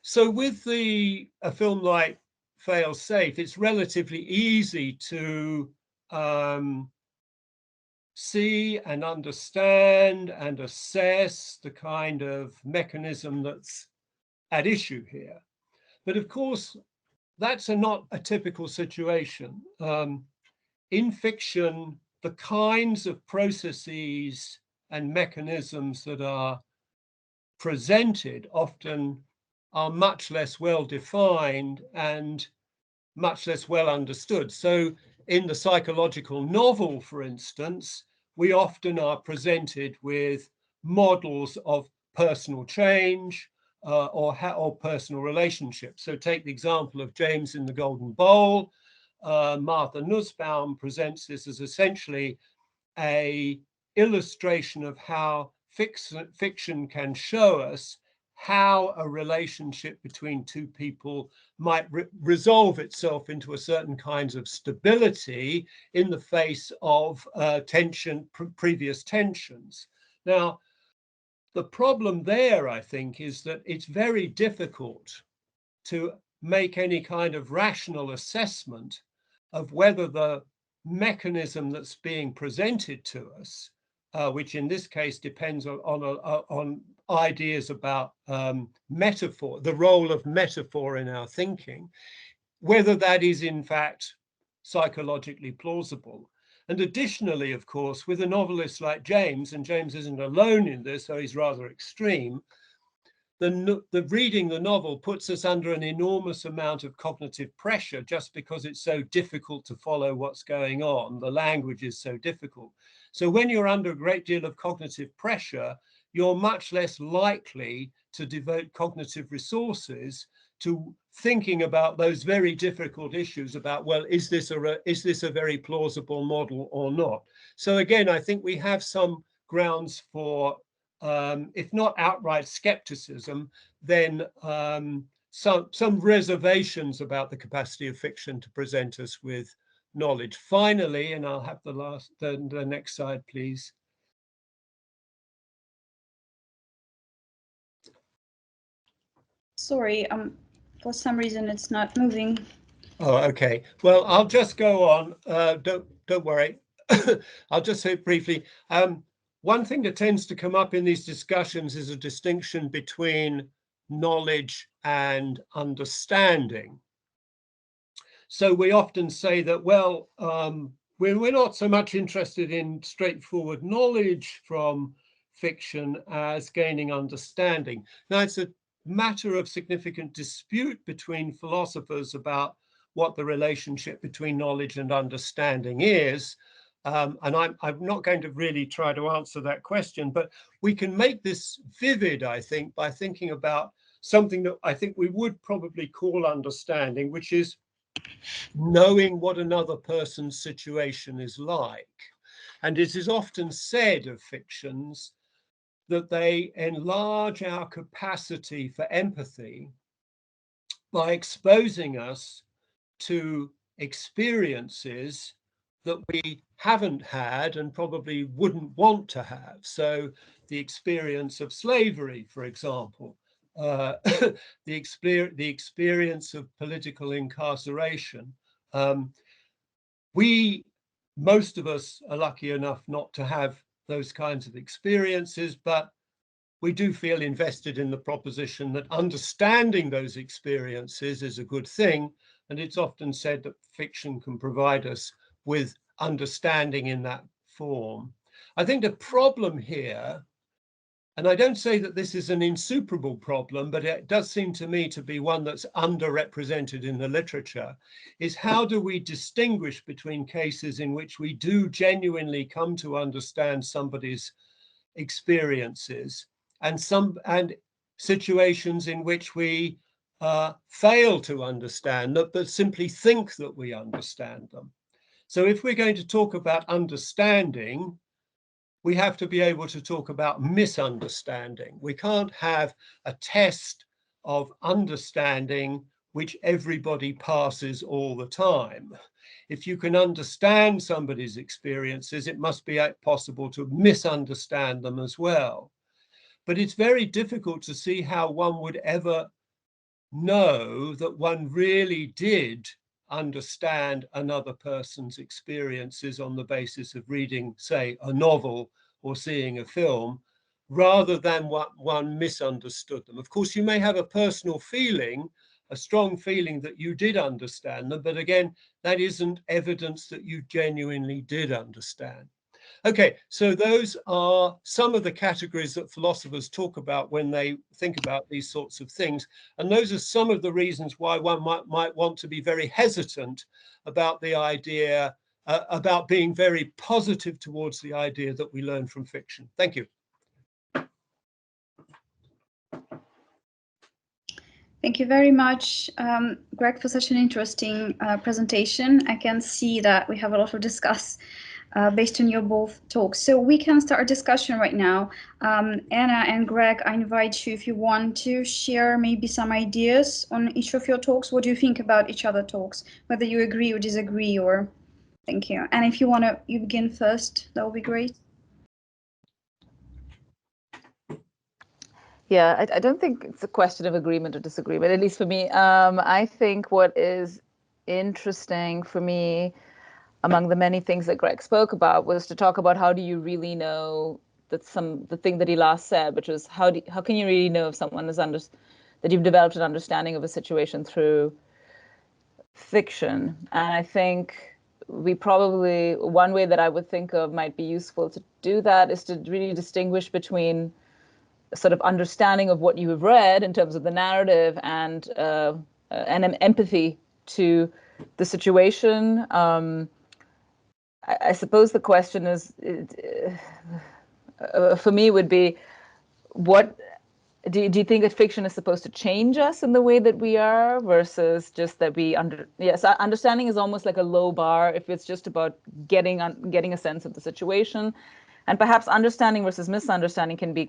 So with a film like Fail Safe, it's relatively easy to see and understand and assess the kind of mechanism that's at issue here. But of course, that's not a typical situation. In fiction, the kinds of processes and mechanisms that are presented often are much less well defined and much less well understood. So in the psychological novel, for instance, we often are presented with models of personal change or personal relationships. So take the example of James in the Golden Bowl. Martha Nussbaum presents this as essentially an illustration of how fiction can show us how a relationship between two people might resolve itself into a certain kinds of stability in the face of previous tensions. Now, the problem there, I think, is that it's very difficult to make any kind of rational assessment of whether the mechanism that's being presented to us, which in this case depends on ideas about metaphor, the role of metaphor in our thinking, whether that is in fact psychologically plausible. And additionally, of course, with a novelist like James, and James isn't alone in this, so he's rather extreme, the reading the novel puts us under an enormous amount of cognitive pressure just because it's so difficult to follow what's going on. The language is so difficult. So when you're under a great deal of cognitive pressure, you're much less likely to devote cognitive resources to thinking about those very difficult issues about, well, is this a very plausible model or not? So again, I think we have some grounds for if not outright skepticism, then some reservations about the capacity of fiction to present us with knowledge. Finally, and I'll have the next slide, please. Sorry, for some reason it's not moving. Oh, okay. Well, I'll just go on. Don't worry. I'll just say briefly. One thing that tends to come up in these discussions is a distinction between knowledge and understanding. So we often say that, well, we're not so much interested in straightforward knowledge from fiction as gaining understanding. Now, it's a matter of significant dispute between philosophers about what the relationship between knowledge and understanding is. And I'm not going to really try to answer that question, but we can make this vivid, I think, by thinking about something that I think we would probably call understanding, which is knowing what another person's situation is like. And it is often said of fictions that they enlarge our capacity for empathy by exposing us to experiences that we haven't had and probably wouldn't want to have. So the experience of slavery, for example, the experience of political incarceration. Most of us are lucky enough not to have those kinds of experiences, but we do feel invested in the proposition that understanding those experiences is a good thing. And it's often said that fiction can provide us with understanding in that form. I think the problem here, and I don't say that this is an insuperable problem, but it does seem to me to be one that's underrepresented in the literature, is how do we distinguish between cases in which we do genuinely come to understand somebody's experiences and situations in which we fail to understand them, but simply think that we understand them. So if we're going to talk about understanding, we have to be able to talk about misunderstanding. We can't have a test of understanding which everybody passes all the time. If you can understand somebody's experiences, it must be possible to misunderstand them as well. But it's very difficult to see how one would ever know that one really did understand another person's experiences on the basis of reading, say, a novel or seeing a film, rather than what one misunderstood them. Of course, you may have a personal feeling, a strong feeling that you did understand them, but again, that isn't evidence that you genuinely did understand. Okay, so those are some of the categories that philosophers talk about when they think about these sorts of things. And those are some of the reasons why one might want to be very hesitant about the idea, about being very positive towards the idea that we learn from fiction. Thank you. Thank you very much, Greg, for such an interesting presentation. I can see that we have a lot to discuss based on your both talks. So we can start a discussion right now. Anna and Greg, I invite you if you want to share maybe some ideas on each of your talks. What do you think about each other talks? Whether you agree or disagree, or thank you. And if you want to, you begin first, that would be great. Yeah, I don't think it's a question of agreement or disagreement, at least for me. I think what is interesting for me, among the many things that Greg spoke about, was to talk about how do you really know that the thing that he last said, which was how can you really know if someone is that you've developed an understanding of a situation through fiction. And I think one way that I would think of might be useful to do that is to really distinguish between a sort of understanding of what you have read in terms of the narrative and an empathy to the situation. I suppose the question is, for me, would be, what do you think that fiction is supposed to change us in the way that we are, versus just that yes, understanding is almost like a low bar if it's just about getting a sense of the situation, and perhaps understanding versus misunderstanding can be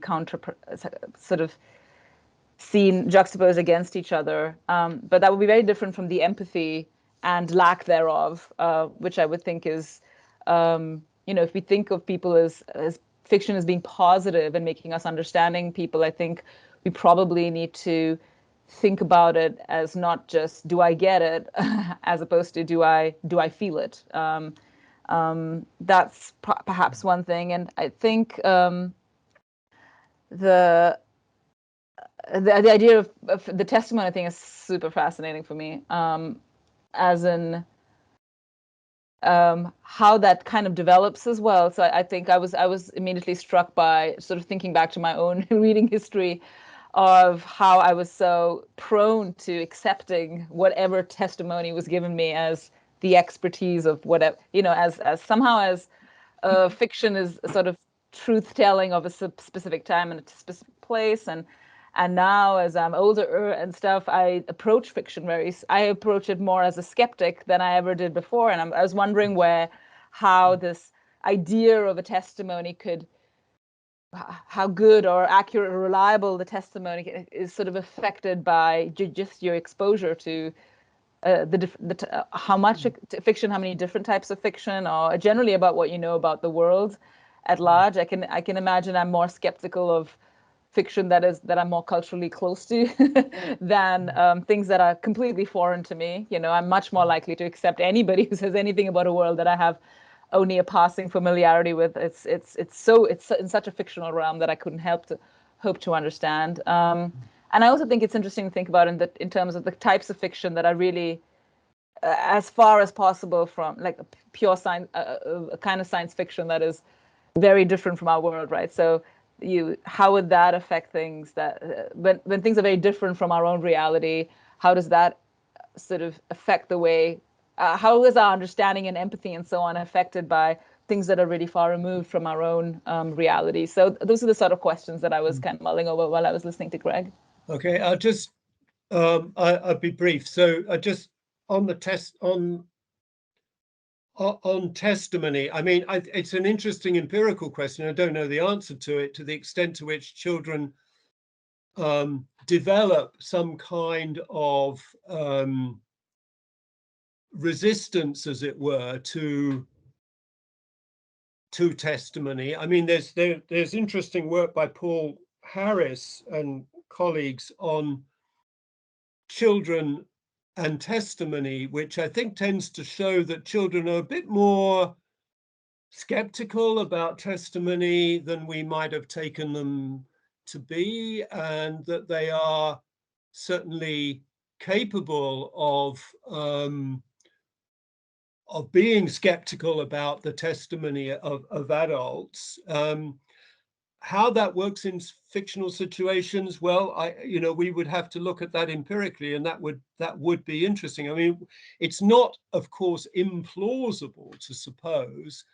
sort of seen juxtaposed against each other, but that would be very different from the empathy and lack thereof, which I would think is, if we think of people as fiction as being positive and making us understanding people, I think we probably need to think about it as not just, do I get it, as opposed to, do I feel it? That's perhaps one thing. And I think the idea of the testimony thing is super fascinating for me, as in how that kind of develops as well. So I think I was immediately struck by sort of thinking back to my own reading history of how I was so prone to accepting whatever testimony was given me as the expertise of whatever, as somehow as fiction is a sort of truth telling of a specific time and a specific place. And now, as I'm older and stuff, I approach it more as a skeptic than I ever did before. And I was wondering how this idea of a testimony how good or accurate or reliable the testimony is sort of affected by just your exposure to how much fiction, how many different types of fiction, or generally about what you know about the world at large. I can imagine I'm more skeptical of fiction that I'm more culturally close to than things that are completely foreign to me. I'm much more likely to accept anybody who says anything about a world that I have only a passing familiarity with. It's in such a fictional realm that I couldn't hope to understand. And I also think it's interesting to think about in terms of the types of fiction that are really, as far as possible, from like a pure science, a kind of science fiction that is very different from our world, right? So how would that affect things that when things are very different from our own reality? How does that sort of affect the way? How is our understanding and empathy and so on affected by things that are really far removed from our own reality? So those are the sort of questions that I was kind of mulling over while I was listening to Greg. Okay, I'll just I'll be brief. So just on the test on testimony, I mean, it's an interesting empirical question. I don't know the answer to it, to the extent to which children develop some kind of resistance, as it were, to testimony. I mean, there's interesting work by Paul Harris and colleagues on children and testimony, which I think tends to show that children are a bit more skeptical about testimony than we might have taken them to be, and that they are certainly capable of being skeptical about the testimony of adults. How that works in fictional situations, well, we would have to look at that empirically, and that would be interesting. I mean, it's not, of course, implausible to suppose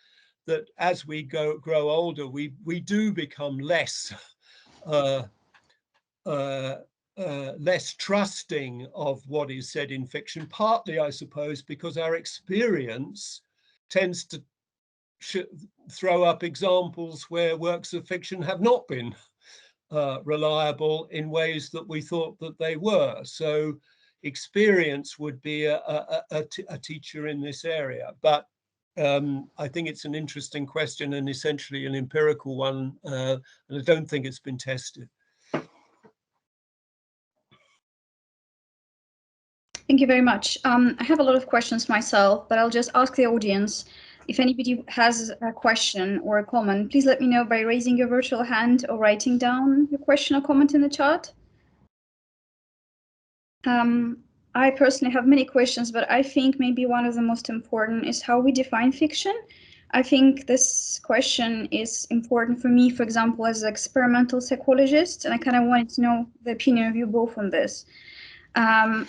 that as we grow older, we do become less less trusting of what is said in fiction, partly, I suppose, because our experience tends to throw up examples where works of fiction have not been reliable in ways that we thought that they were. So experience would be a teacher in this area. But I think it's an interesting question and essentially an empirical one, and I don't think it's been tested. Thank you very much. I have a lot of questions myself, but I'll just ask the audience. If anybody has a question or a comment, please let me know by raising your virtual hand or writing down your question or comment in the chat. I personally have many questions, but I think maybe one of the most important is how we define fiction. I think this question is important for me, for example, as an experimental psychologist, and I kind of wanted to know the opinion of you both on this.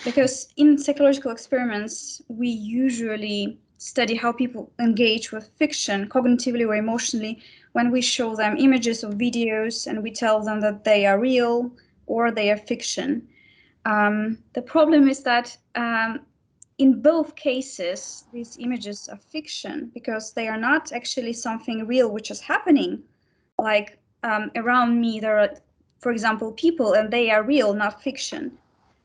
Because in psychological experiments, we usually study how people engage with fiction cognitively or emotionally when we show them images or videos and we tell them that they are real or they are fiction. The problem is that in both cases, these images are fiction because they are not actually something real which is happening. Like around me, there are, for example, people and they are real, not fiction.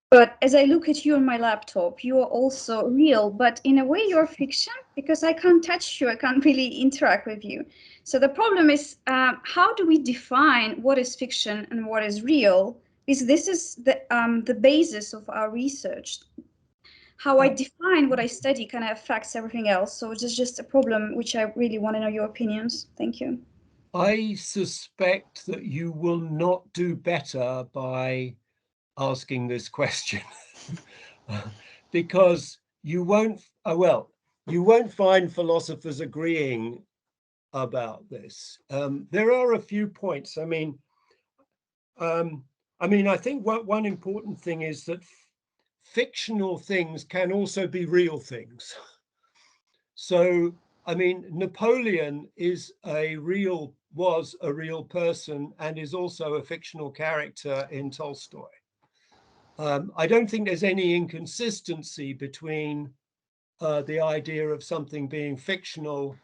But as I look at you on my laptop, you are also real, but in a way you're fiction because I can't touch you, I can't really interact with you. So the problem is how do we define what is fiction and what is real? Because this is the basis of our research. How I define what I study kind of affects everything else. So it's just a problem which I really want to know your opinions. Thank you. I suspect that you will not do better by asking this question because you won't, you won't find philosophers agreeing about this. There are a few points. I mean, I think one important thing is that fictional things can also be real things. So, I mean, Napoleon was a real person and is also a fictional character in Tolstoy. I don't think there's any inconsistency between the idea of something being fictional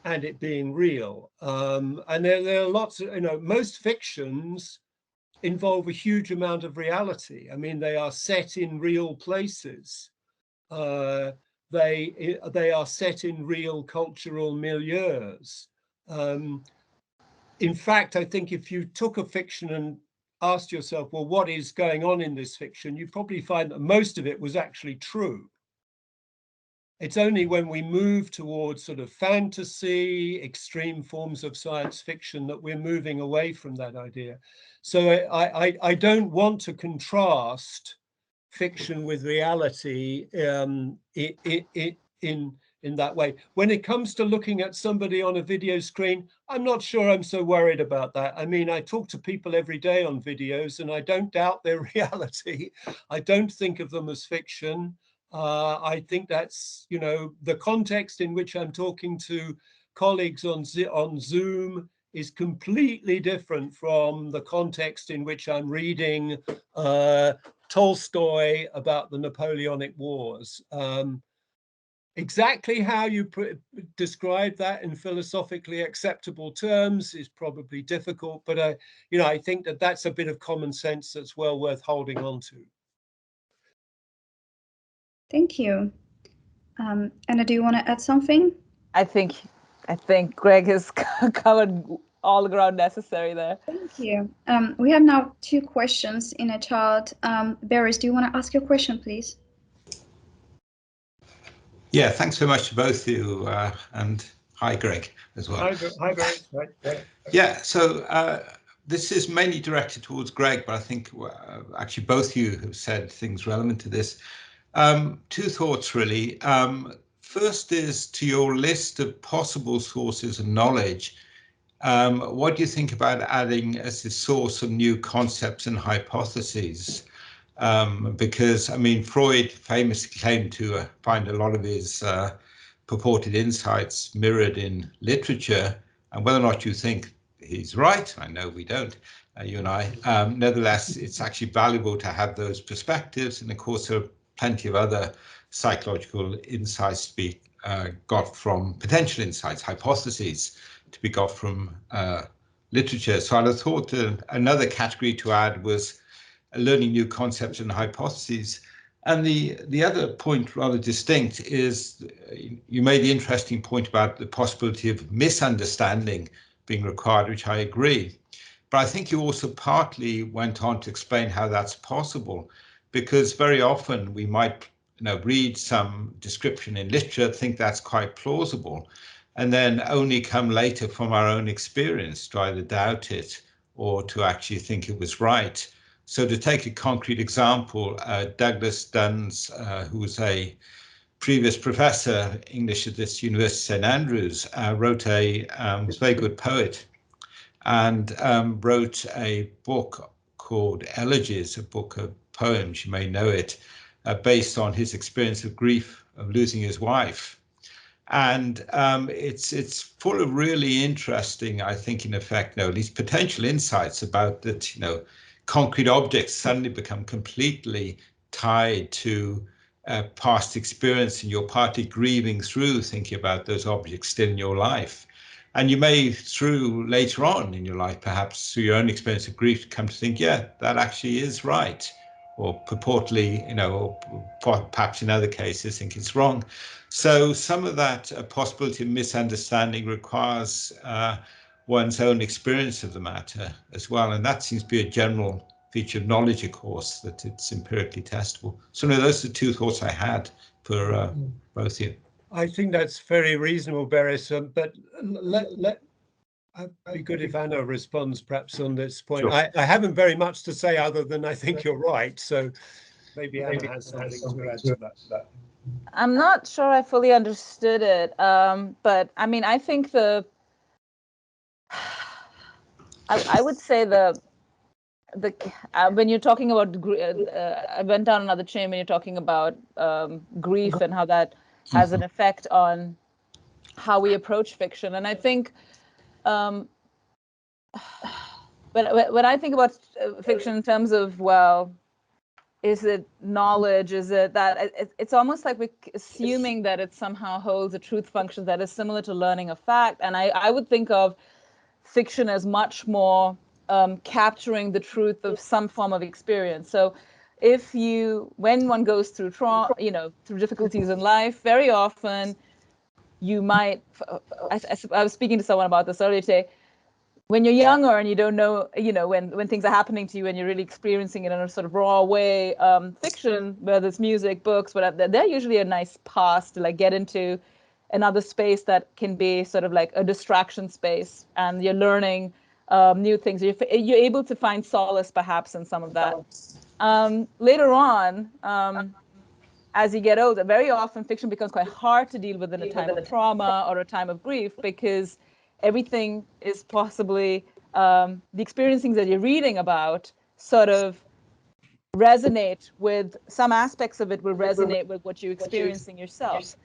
and it being real. And there are lots of, most fictions involve a huge amount of reality. I mean, they are set in real places. They are set in real cultural milieus. In fact, I think if you took a fiction and asked yourself, well, what is going on in this fiction, you probably find that most of it was actually true. It's only when we move towards sort of fantasy, extreme forms of science fiction that we're moving away from that idea. So I don't want to contrast fiction with reality in that way. When it comes to looking at somebody on a video screen, I'm not sure I'm so worried about that. I mean, I talk to people every day on videos and I don't doubt their reality. I don't think of them as fiction. I think that's, the context in which I'm talking to colleagues on Zoom is completely different from the context in which I'm reading Tolstoy about the Napoleonic Wars. Exactly how you describe that in philosophically acceptable terms is probably difficult, but I think that that's a bit of common sense that's well worth holding on to. Thank you. Anna, do you want to add something? I think Greg has covered all the ground necessary there. Thank you. We have now 2 questions in a chat. Baris, do you want to ask your question, please? Yeah, thanks very much to both of you, and hi, Greg, as well. Hi, Baris. Right. Yeah, so this is mainly directed towards Greg, but I think actually both of you have said things relevant to this. 2 thoughts, really. First is to your list of possible sources of knowledge. What do you think about adding as the source of new concepts and hypotheses? Because, I mean, Freud famously claimed to find a lot of his purported insights mirrored in literature, and whether or not you think he's right, I know we don't, you and I, nevertheless, it's actually valuable to have those perspectives, and of course there are plenty of other psychological insights to be got from, potential insights, hypotheses to be got from literature. So I'd have thought another category to add was learning new concepts and hypotheses. And the other point, rather distinct, is you made the interesting point about the possibility of misunderstanding being required, which I agree. But I think you also partly went on to explain how that's possible, because very often we might read some description in literature, think that's quite plausible, and then only come later from our own experience to either doubt it or to actually think it was right. So to take a concrete example, Douglas Duns, who was a previous professor English at this University St Andrews, wrote was a very good poet, and wrote a book called Elegies, a book of poems, you may know it, based on his experience of grief of losing his wife. And it's full of really interesting, I think, in effect, at least potential insights about that, concrete objects suddenly become completely tied to past experience, and you're partly grieving through thinking about those objects still in your life. And you may, through later on in your life, perhaps through your own experience of grief, come to think, yeah, that actually is right, or purportedly, or perhaps in other cases think it's wrong. So some of that possibility of misunderstanding requires one's own experience of the matter as well. And that seems to be a general feature of knowledge, of course, that it's empirically testable. So no, those are the two thoughts I had for both of you. I think that's very reasonable, Beres, but it'd be good if Anna responds perhaps on this point. Sure. I haven't very much to say other than I think you're right. So maybe Anna has something to add to that. I'm not sure I fully understood it, but I mean, I think I would say when you're talking about, I went down another chain when you're talking about grief and how that has an effect on how we approach fiction. And I think when I think about fiction in terms of, well, is it knowledge? Is it that it's almost like we're assuming that it somehow holds a truth function that is similar to learning a fact. And I would think of fiction as much more capturing the truth of some form of experience. So when one goes through through difficulties in life, very often you might, I was speaking to someone about this earlier today, when you're younger and you don't know, when things are happening to you and you're really experiencing it in a sort of raw way, fiction, whether it's music, books, whatever, they're usually a nice pass to like get into another space that can be sort of like a distraction space, and you're learning new things. You're able to find solace perhaps in some of that. Later on, as you get older, very often fiction becomes quite hard to deal with in a time of trauma or a time of grief, because everything is possibly the experiencing that you're reading about sort of resonate with some aspects of it, will resonate with what you're experiencing yourself.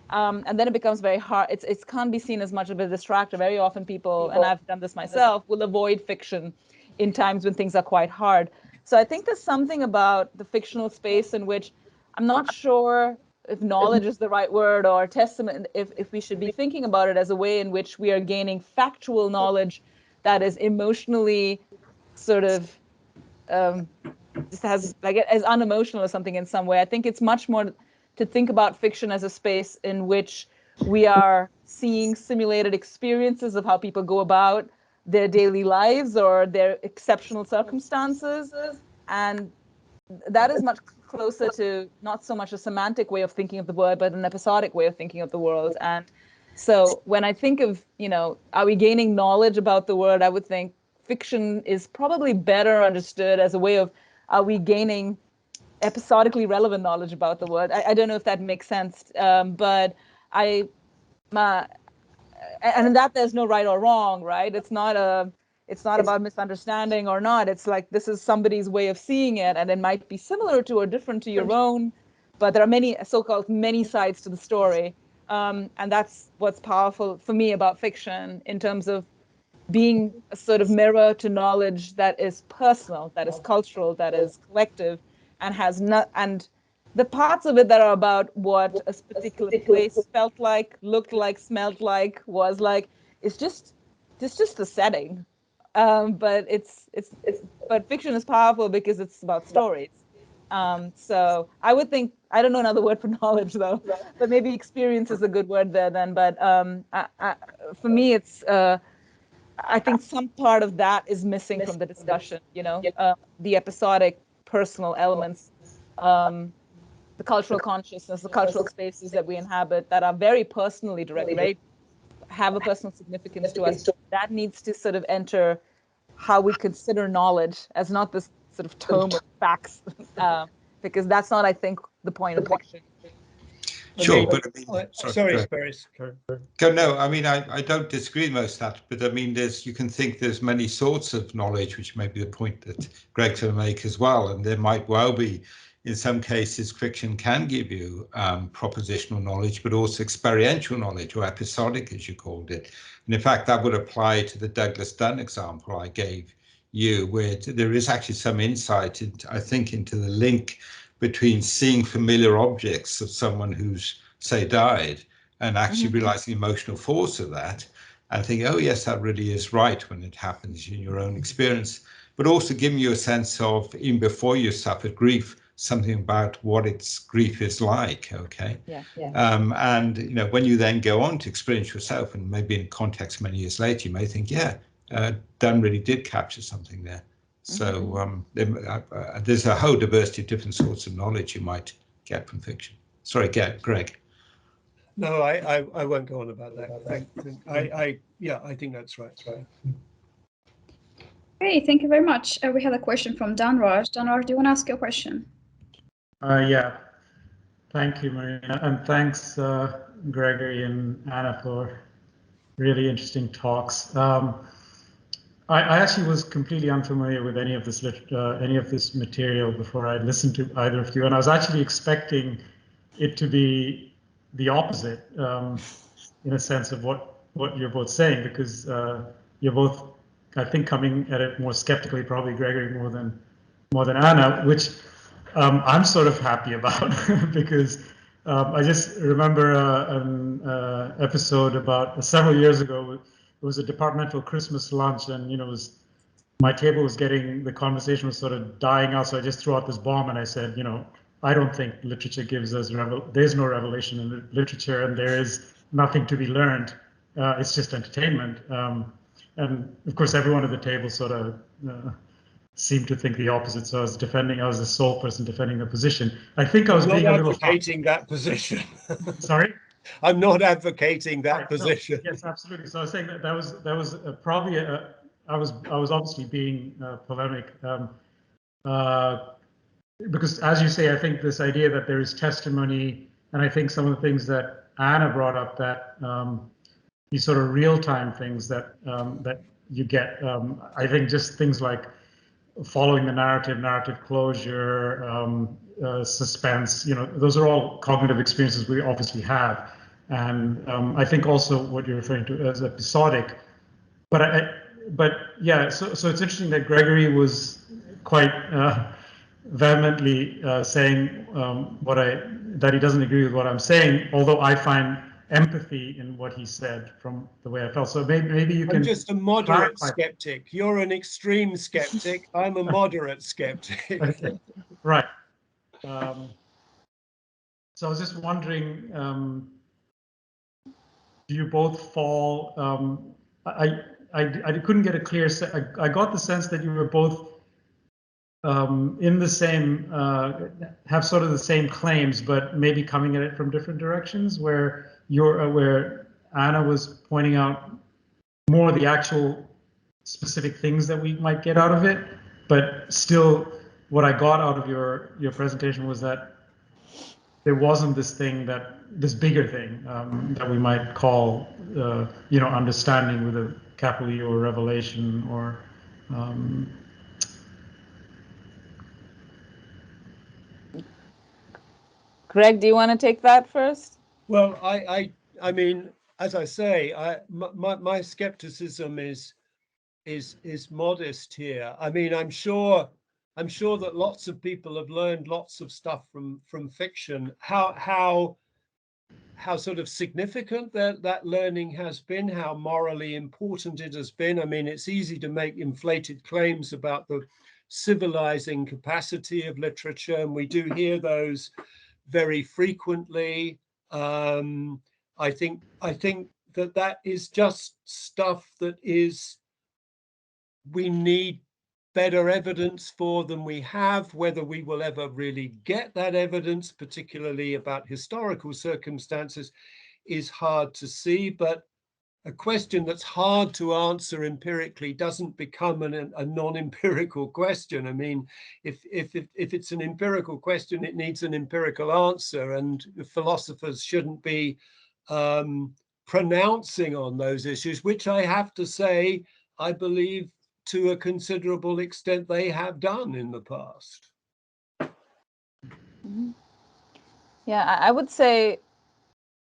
And then it becomes very hard. It can't be seen as much of a distractor. Very often people, and I've done this myself, will avoid fiction in times when things are quite hard. So I think there's something about the fictional space in which I'm not sure if knowledge is the right word, or testament, if we should be thinking about it as a way in which we are gaining factual knowledge that is emotionally sort of just has like as unemotional or something in some way. I think it's much more to think about fiction as a space in which we are seeing simulated experiences of how people go about their daily lives or their exceptional circumstances. And that is much closer to not so much a semantic way of thinking of the word, but an episodic way of thinking of the world. And so when I think of, are we gaining knowledge about the world, I would think fiction is probably better understood as a way of, are we gaining episodically relevant knowledge about the world? I don't know if that makes sense, but and in that there's no right or wrong, right? It's not about misunderstanding or not. It's like this is somebody's way of seeing it, and it might be similar to or different to your own, but there are many so-called many sides to the story, and that's what's powerful for me about fiction in terms of being a sort of mirror to knowledge that is personal, that is cultural, that is collective, and the parts of it that are about what a particular place felt like, looked like, smelled like, was like, it's just the setting. But but fiction is powerful because it's about stories. So I would think, I don't know another word for knowledge though, but maybe experience is a good word there then. But for me, it's I think some part of that is missing from the discussion. The episodic, personal elements, the cultural consciousness, the cultural spaces that we inhabit that are very personally direct, right? Have a personal significance to us. That needs to sort of enter how we consider knowledge as not this sort of tome of facts, because that's not, I think, the point of fiction. Sure, but I mean, sorry, Paris. No, I mean, I don't disagree with most of that, but I mean, you can think there's many sorts of knowledge, which may be the point that Greg's going to make as well, and there might well be, in some cases, fiction can give you propositional knowledge, but also experiential knowledge, or episodic, as you called it. And in fact, that would apply to the Douglas Dunn example I gave you, where there is actually some insight, I think, into the link between seeing familiar objects of someone who's, say, died, and actually realizing the emotional force of that, and thinking, oh yes, that really is right when it happens in your own experience, but also giving you a sense of, even before you suffered grief, something about what its grief is like. Okay. Yeah. And you know, when you then go on to experience yourself, and maybe in context many years later, you may think, yeah, Dunn really did capture something there. So there's a whole diversity of different sorts of knowledge you might get from fiction. Sorry, Greg. No, I won't go on about that. I think that's right. Okay, thank you very much. We have a question from Danraj. Danraj, do you want to ask your question? Yeah. Thank you, Marina, and thanks, Gregory and Anna, for really interesting talks. I actually was completely unfamiliar with any of this material before I listened to either of you, and I was actually expecting it to be the opposite, in a sense of what you're both saying, because you're both, I think, coming at it more skeptically, probably Gregory more than Anna, which I'm sort of happy about because I just remember an episode about several years ago. It was a departmental Christmas lunch, and my table was the conversation was sort of dying out. So I just threw out this bomb, and I said, I don't think literature gives us there's no revelation in literature, and there is nothing to be learned. It's just entertainment. And of course, everyone at the table sort of seemed to think the opposite. So I was the sole person defending the position. I think I was being a little advocating that position. Sorry? I'm not advocating that position. No, yes, absolutely. So I was saying that was probably I was obviously being polemic, because, as you say, I think this idea that there is testimony, and I think some of the things that Anna brought up, that these sort of real-time things that you get, I think just things like following the narrative closure, suspense, those are all cognitive experiences we obviously have. And I think also what you're referring to as episodic, but yeah, so it's interesting that Gregory was quite vehemently saying that he doesn't agree with what I'm saying, although I find empathy in what he said from the way I felt. So maybe you can. I'm just a moderate skeptic. You're an extreme skeptic. I'm a moderate skeptic. Okay. Right. So I was just wondering, do you both fall? I couldn't get a clear sense. I got the sense that you were both in the same, have sort of the same claims, but maybe coming at it from different directions. Where Anna was pointing out more the actual specific things that we might get out of it, but still, what I got out of your presentation was that there wasn't this bigger thing that we might call, understanding with a capital E, or revelation, or Greg, do you want to take that first? Well, I mean, as I say, my skepticism is modest here. I mean, I'm sure that lots of people have learned lots of stuff from fiction. How sort of significant that learning has been, how morally important it has been. I mean, it's easy to make inflated claims about the civilizing capacity of literature, and we do hear those very frequently. I think that is just stuff that we need better evidence for than we have. Whether we will ever really get that evidence, particularly about historical circumstances, is hard to see. But a question that's hard to answer empirically doesn't become a non-empirical question. I mean, if it's an empirical question, it needs an empirical answer, and philosophers shouldn't be pronouncing on those issues, which I have to say, I believe to a considerable extent they have done in the past. Yeah, I would say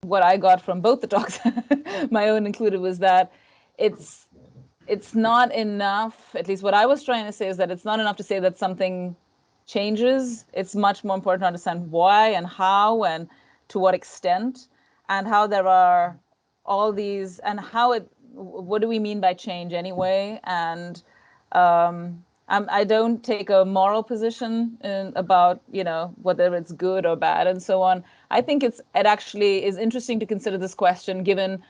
what I got from both the talks, my own included, was that it's not enough, at least what I was trying to say is that it's not enough to say that something changes. It's much more important to understand why and how and to what extent, and how there are all these, and how what do we mean by change anyway? And I don't take a moral position about, whether it's good or bad and so on. I think it actually is interesting to consider this question given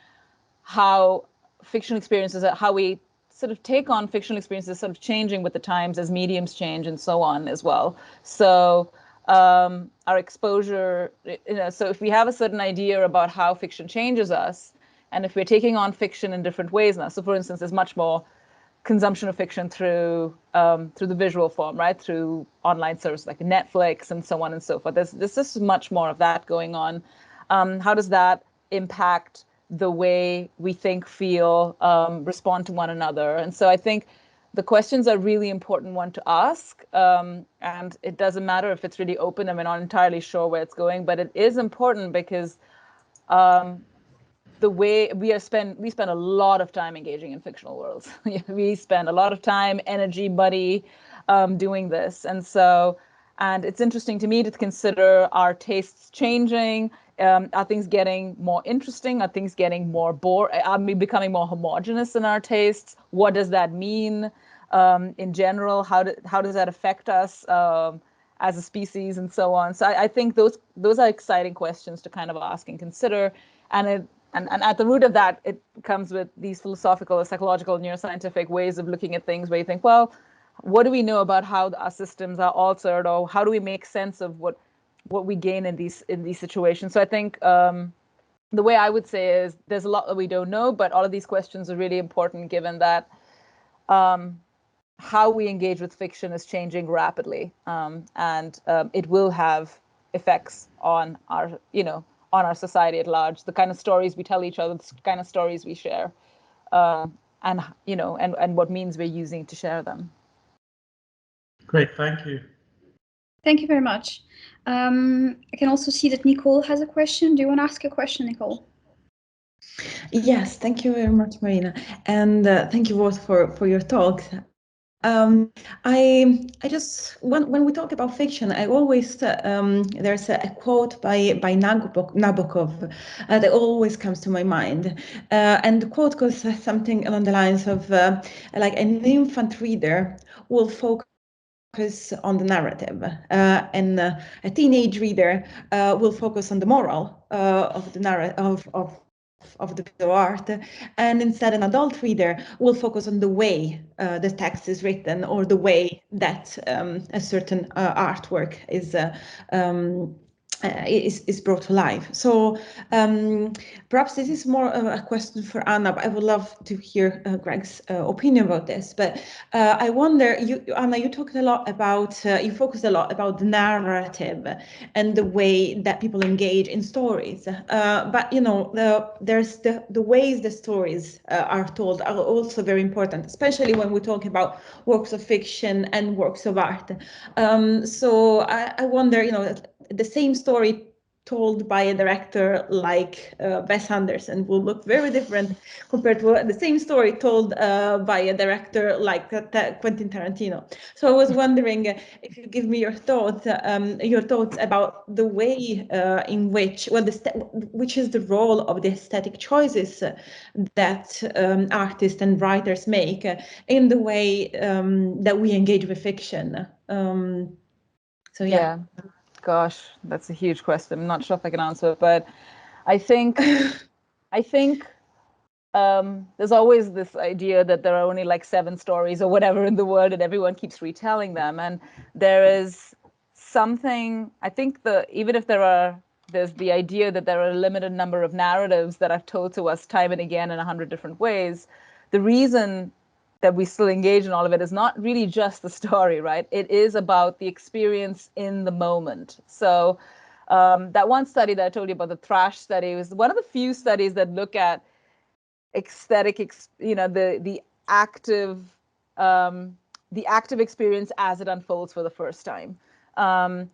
how fictional experiences, how we sort of take on fictional experiences, sort of changing with the times as mediums change and so on as well. So our exposure, so if we have a certain idea about how fiction changes us, and if we're taking on fiction in different ways now, so for instance, there's much more consumption of fiction through the visual form, right? Through online services like Netflix and so on and so forth. There's just much more of that going on. How does that impact the way we think, feel, respond to one another? And so I think the questions are really important one to ask. And it doesn't matter if it's really open and we're not entirely sure where it's going, but it is important because the way we spend a lot of time engaging in fictional worlds. We spend a lot of time, energy, money doing this. And it's interesting to me to consider, our tastes changing? Are things getting more interesting? Are things getting more bored? Are we becoming more homogenous in our tastes? What does that mean in general? How does that affect us as a species and so on? So I think those are exciting questions to kind of ask and consider. And at the root of that, it comes with these philosophical or psychological neuroscientific ways of looking at things where you think, well, what do we know about how our systems are altered, or how do we make sense of what we gain in these situations? So I think the way I would say is there's a lot that we don't know, but all of these questions are really important given that how we engage with fiction is changing rapidly, and it will have effects on our, on our society at large, the kind of stories we tell each other, the kind of stories we share, and what means we're using to share them. Great, thank you. Thank you very much. I can also see that Nicole has a question. Do you want to ask a question, Nicole? Yes, thank you very much, Marina, and thank you both for your talk. I just when we talk about fiction, I always there's a quote by Nabokov that always comes to my mind, and the quote goes something along the lines of like an infant reader will focus on the narrative, and a teenage reader will focus on the moral of the narrative of the art, and instead an adult reader will focus on the way the text is written, or the way that a certain artwork is brought to life. So perhaps this is more of a question for Anna, but I would love to hear Greg's opinion about this. But I wonder, Anna, you talked a lot about, you focused a lot about the narrative and the way that people engage in stories. But there's the ways the stories are told are also very important, especially when we talk about works of fiction and works of art. So I wonder, the same story told by a director like Wes Anderson will look very different compared to the same story told by a director like Quentin Tarantino. So I was wondering if you give me your thoughts about the way in which, which is the role of the aesthetic choices that artists and writers make in the way that we engage with fiction. So yeah. Gosh, that's a huge question. I'm not sure if I can answer it, but I think there's always this idea that there are only like 7 stories or whatever in the world, and everyone keeps retelling them. And there is something, I think even if there are there's the idea that there are a limited number of narratives that are told to us time and again in 100 different ways. The reason that we still engage in all of it is not really just the story, right? It is about the experience in the moment. So that one study that I told you about, the thrash study, was one of the few studies that look at aesthetic, the active experience as it unfolds for the first time. And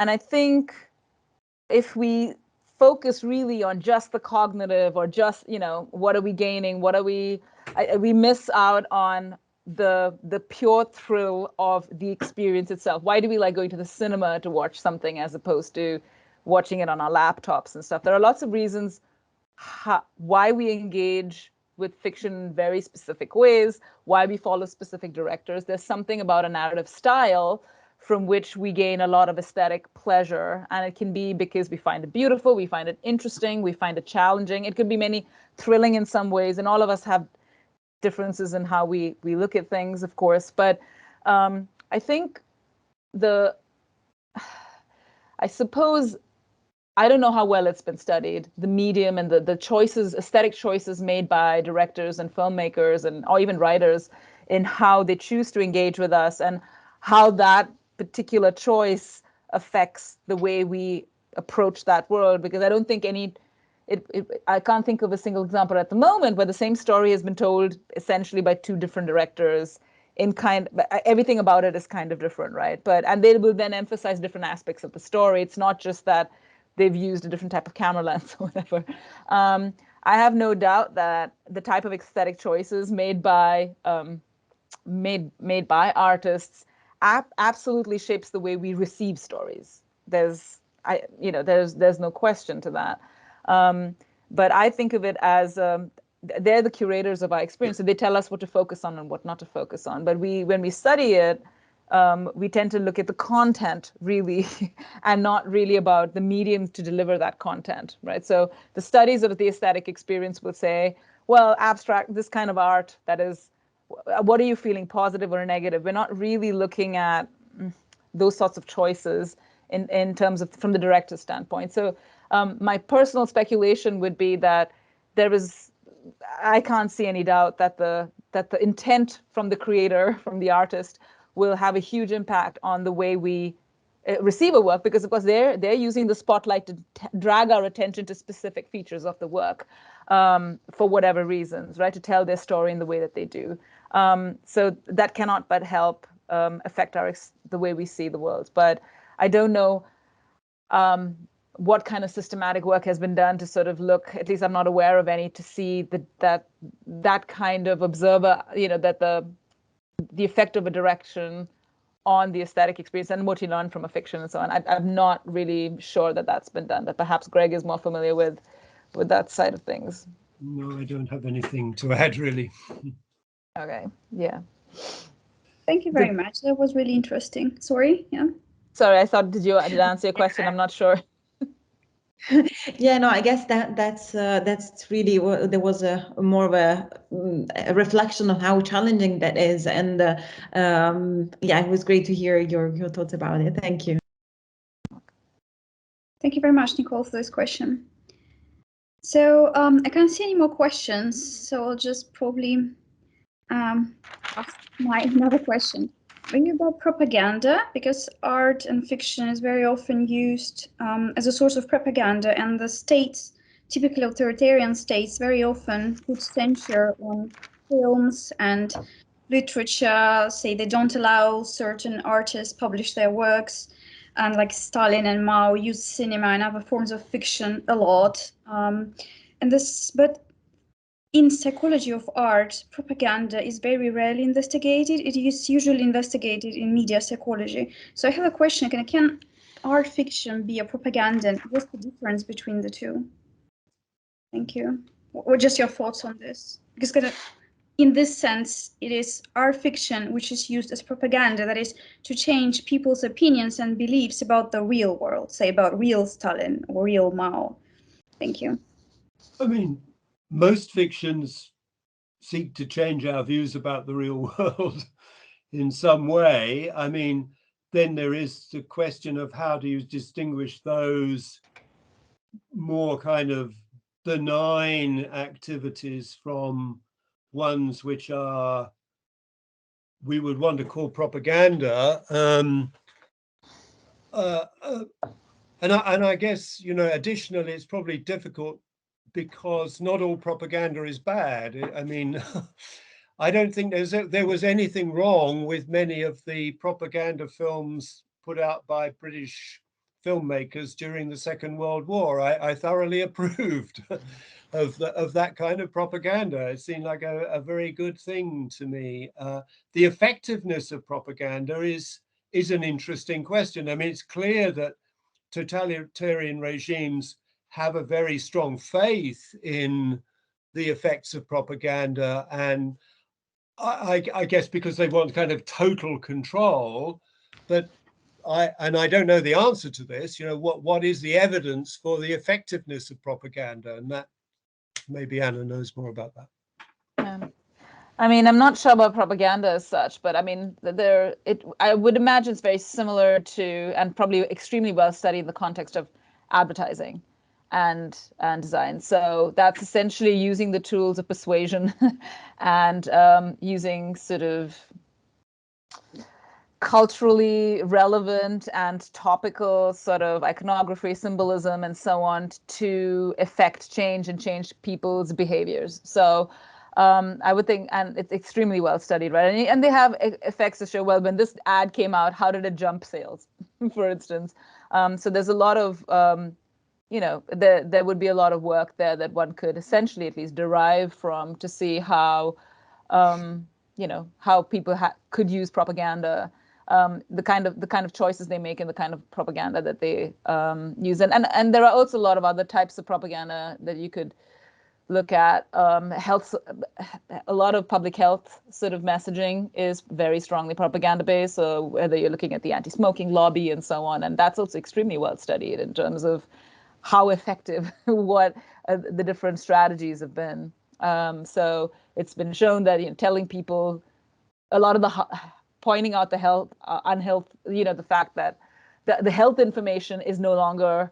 I think if we focus really on just the cognitive, or just, what are we gaining, we miss out on the pure thrill of the experience itself. Why do we like going to the cinema to watch something as opposed to watching it on our laptops and stuff? There are lots of reasons why we engage with fiction in very specific ways, why we follow specific directors. There's something about a narrative style from which we gain a lot of aesthetic pleasure. And it can be because we find it beautiful, we find it interesting, we find it challenging. It could be many thrilling in some ways, and all of us have differences in how we look at things, of course. But I think I suppose, I don't know how well it's been studied, the medium and the choices, aesthetic choices made by directors and filmmakers or even writers in how they choose to engage with us, and how that particular choice affects the way we approach that world. Because I don't think I can't think of a single example at the moment where the same story has been told essentially by two different directors everything about it is kind of different, right? And they will then emphasize different aspects of the story. It's not just that they've used a different type of camera lens or whatever. I have no doubt that the type of aesthetic choices made by artists absolutely shapes the way we receive stories. There's no question to that. But I think of it as they're the curators of our experience, so they tell us what to focus on and what not to focus on. But when we study it, we tend to look at the content really, and not really about the medium to deliver that content, right? So the studies of the aesthetic experience will say, well, abstract, this kind of art, that is, what are you feeling, positive or negative? We're not really looking at those sorts of choices in terms of from the director's standpoint. So my personal speculation would be that I can't see any doubt that the intent from the creator, from the artist, will have a huge impact on the way we receive a work, because of course they're using the spotlight to drag our attention to specific features of the work for whatever reasons, right? To tell their story in the way that they do. So that cannot but help affect the way we see the world. But I don't know what kind of systematic work has been done to sort of look, at least I'm not aware of any, to see that kind of observer, that the effect of a direction on the aesthetic experience and what you learn from a fiction and so on. I'm not really sure that that's been done, but perhaps Greg is more familiar with that side of things. No, I don't have anything to add, really. Okay, yeah. Thank you very much. That was really interesting. Sorry, yeah. Sorry, I thought, did I answer your question? I'm not sure. Yeah, no, I guess that's really there was more of a reflection of how challenging that is, and yeah, it was great to hear your thoughts about it. Thank you. Thank you very much, Nicole, for this question. So I can't see any more questions, so I'll just probably ask another question. Maybe about propaganda, because art and fiction is very often used as a source of propaganda, and the states, typically authoritarian states, very often put censure on films and literature, say they don't allow certain artists publish their works, and like Stalin and Mao used cinema and other forms of fiction a lot. But in psychology of art, propaganda is very rarely investigated. It is usually investigated in media psychology. So I have a question: can art fiction be a propaganda? What's the difference between the two? Thank you. Or just your thoughts on this? Because in this sense, it is art fiction which is used as propaganda, that is, to change people's opinions and beliefs about the real world, say about real Stalin or real Mao. Thank you. I mean, most fictions seek to change our views about the real world in some way. I mean, then there is the question of how do you distinguish those more kind of benign activities from ones which are, we would want to call propaganda. And I guess, you know, additionally, it's probably difficult because not all propaganda is bad. I mean, I don't think there was anything wrong with many of the propaganda films put out by British filmmakers during the Second World War. I thoroughly approved of that kind of propaganda. It seemed like a very good thing to me. The effectiveness of propaganda is an interesting question. I mean, it's clear that totalitarian regimes have a very strong faith in the effects of propaganda, and I guess because they want kind of total control. But I don't know the answer to this. You know, what is the evidence for the effectiveness of propaganda? And that maybe Anna knows more about that. I mean, I'm not sure about propaganda as such, but I mean, I would imagine it's very similar to, and probably extremely well studied in the context of advertising and design. So that's essentially using the tools of persuasion and using sort of culturally relevant and topical sort of iconography, symbolism, and so on to effect change and change people's behaviors. So I would think, and it's extremely well studied, right? And they have effects to show, well, when this ad came out, how did it jump sales, for instance? So there's a lot of, you know, there would be a lot of work there that one could essentially at least derive from to see how, you know, how people could use propaganda, the kind of choices they make and the kind of propaganda that they use. And there are also a lot of other types of propaganda that you could look at. Health, a lot of public health sort of messaging is very strongly propaganda based. So whether you're looking at the anti-smoking lobby and so on, and that's also extremely well studied in terms of how effective what the different strategies have been. So it's been shown that, you know, telling people a lot of the pointing out the health, unhealth, you know, the fact that the health information is no longer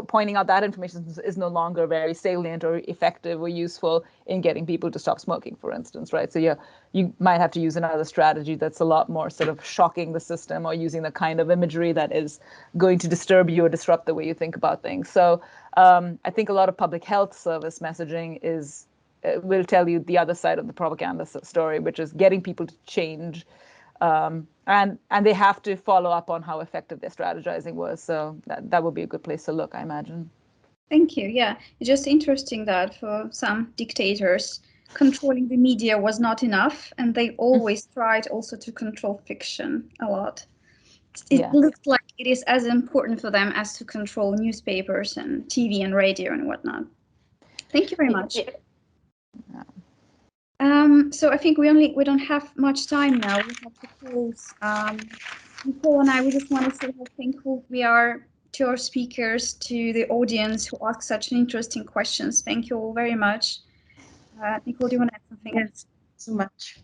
pointing out that information is no longer very salient or effective or useful in getting people to stop smoking, for instance, right? So you might have to use another strategy that's a lot more sort of shocking the system, or using the kind of imagery that is going to disturb you or disrupt the way you think about things. So I think a lot of public health service messaging will tell you the other side of the propaganda story, which is getting people to change. And they have to follow up on how effective their strategizing was. So that would be a good place to look, I imagine. Thank you. Yeah, it's just interesting that for some dictators, controlling the media was not enough, and they always tried also to control fiction a lot. It looks like it is as important for them as to control newspapers and TV and radio and whatnot. Thank you very much. So I think we don't have much time now. We have to close. Nicole and I, we just want to say how thankful we are to our speakers, to the audience who asked such interesting questions. Thank you all very much. Nicole, do you want to add something? Yes, so much.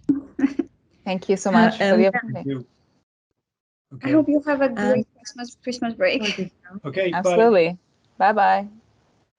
Thank you so much for the opportunity. Thank you. Okay. I hope you have a great Christmas break. Okay. Absolutely. Bye-bye.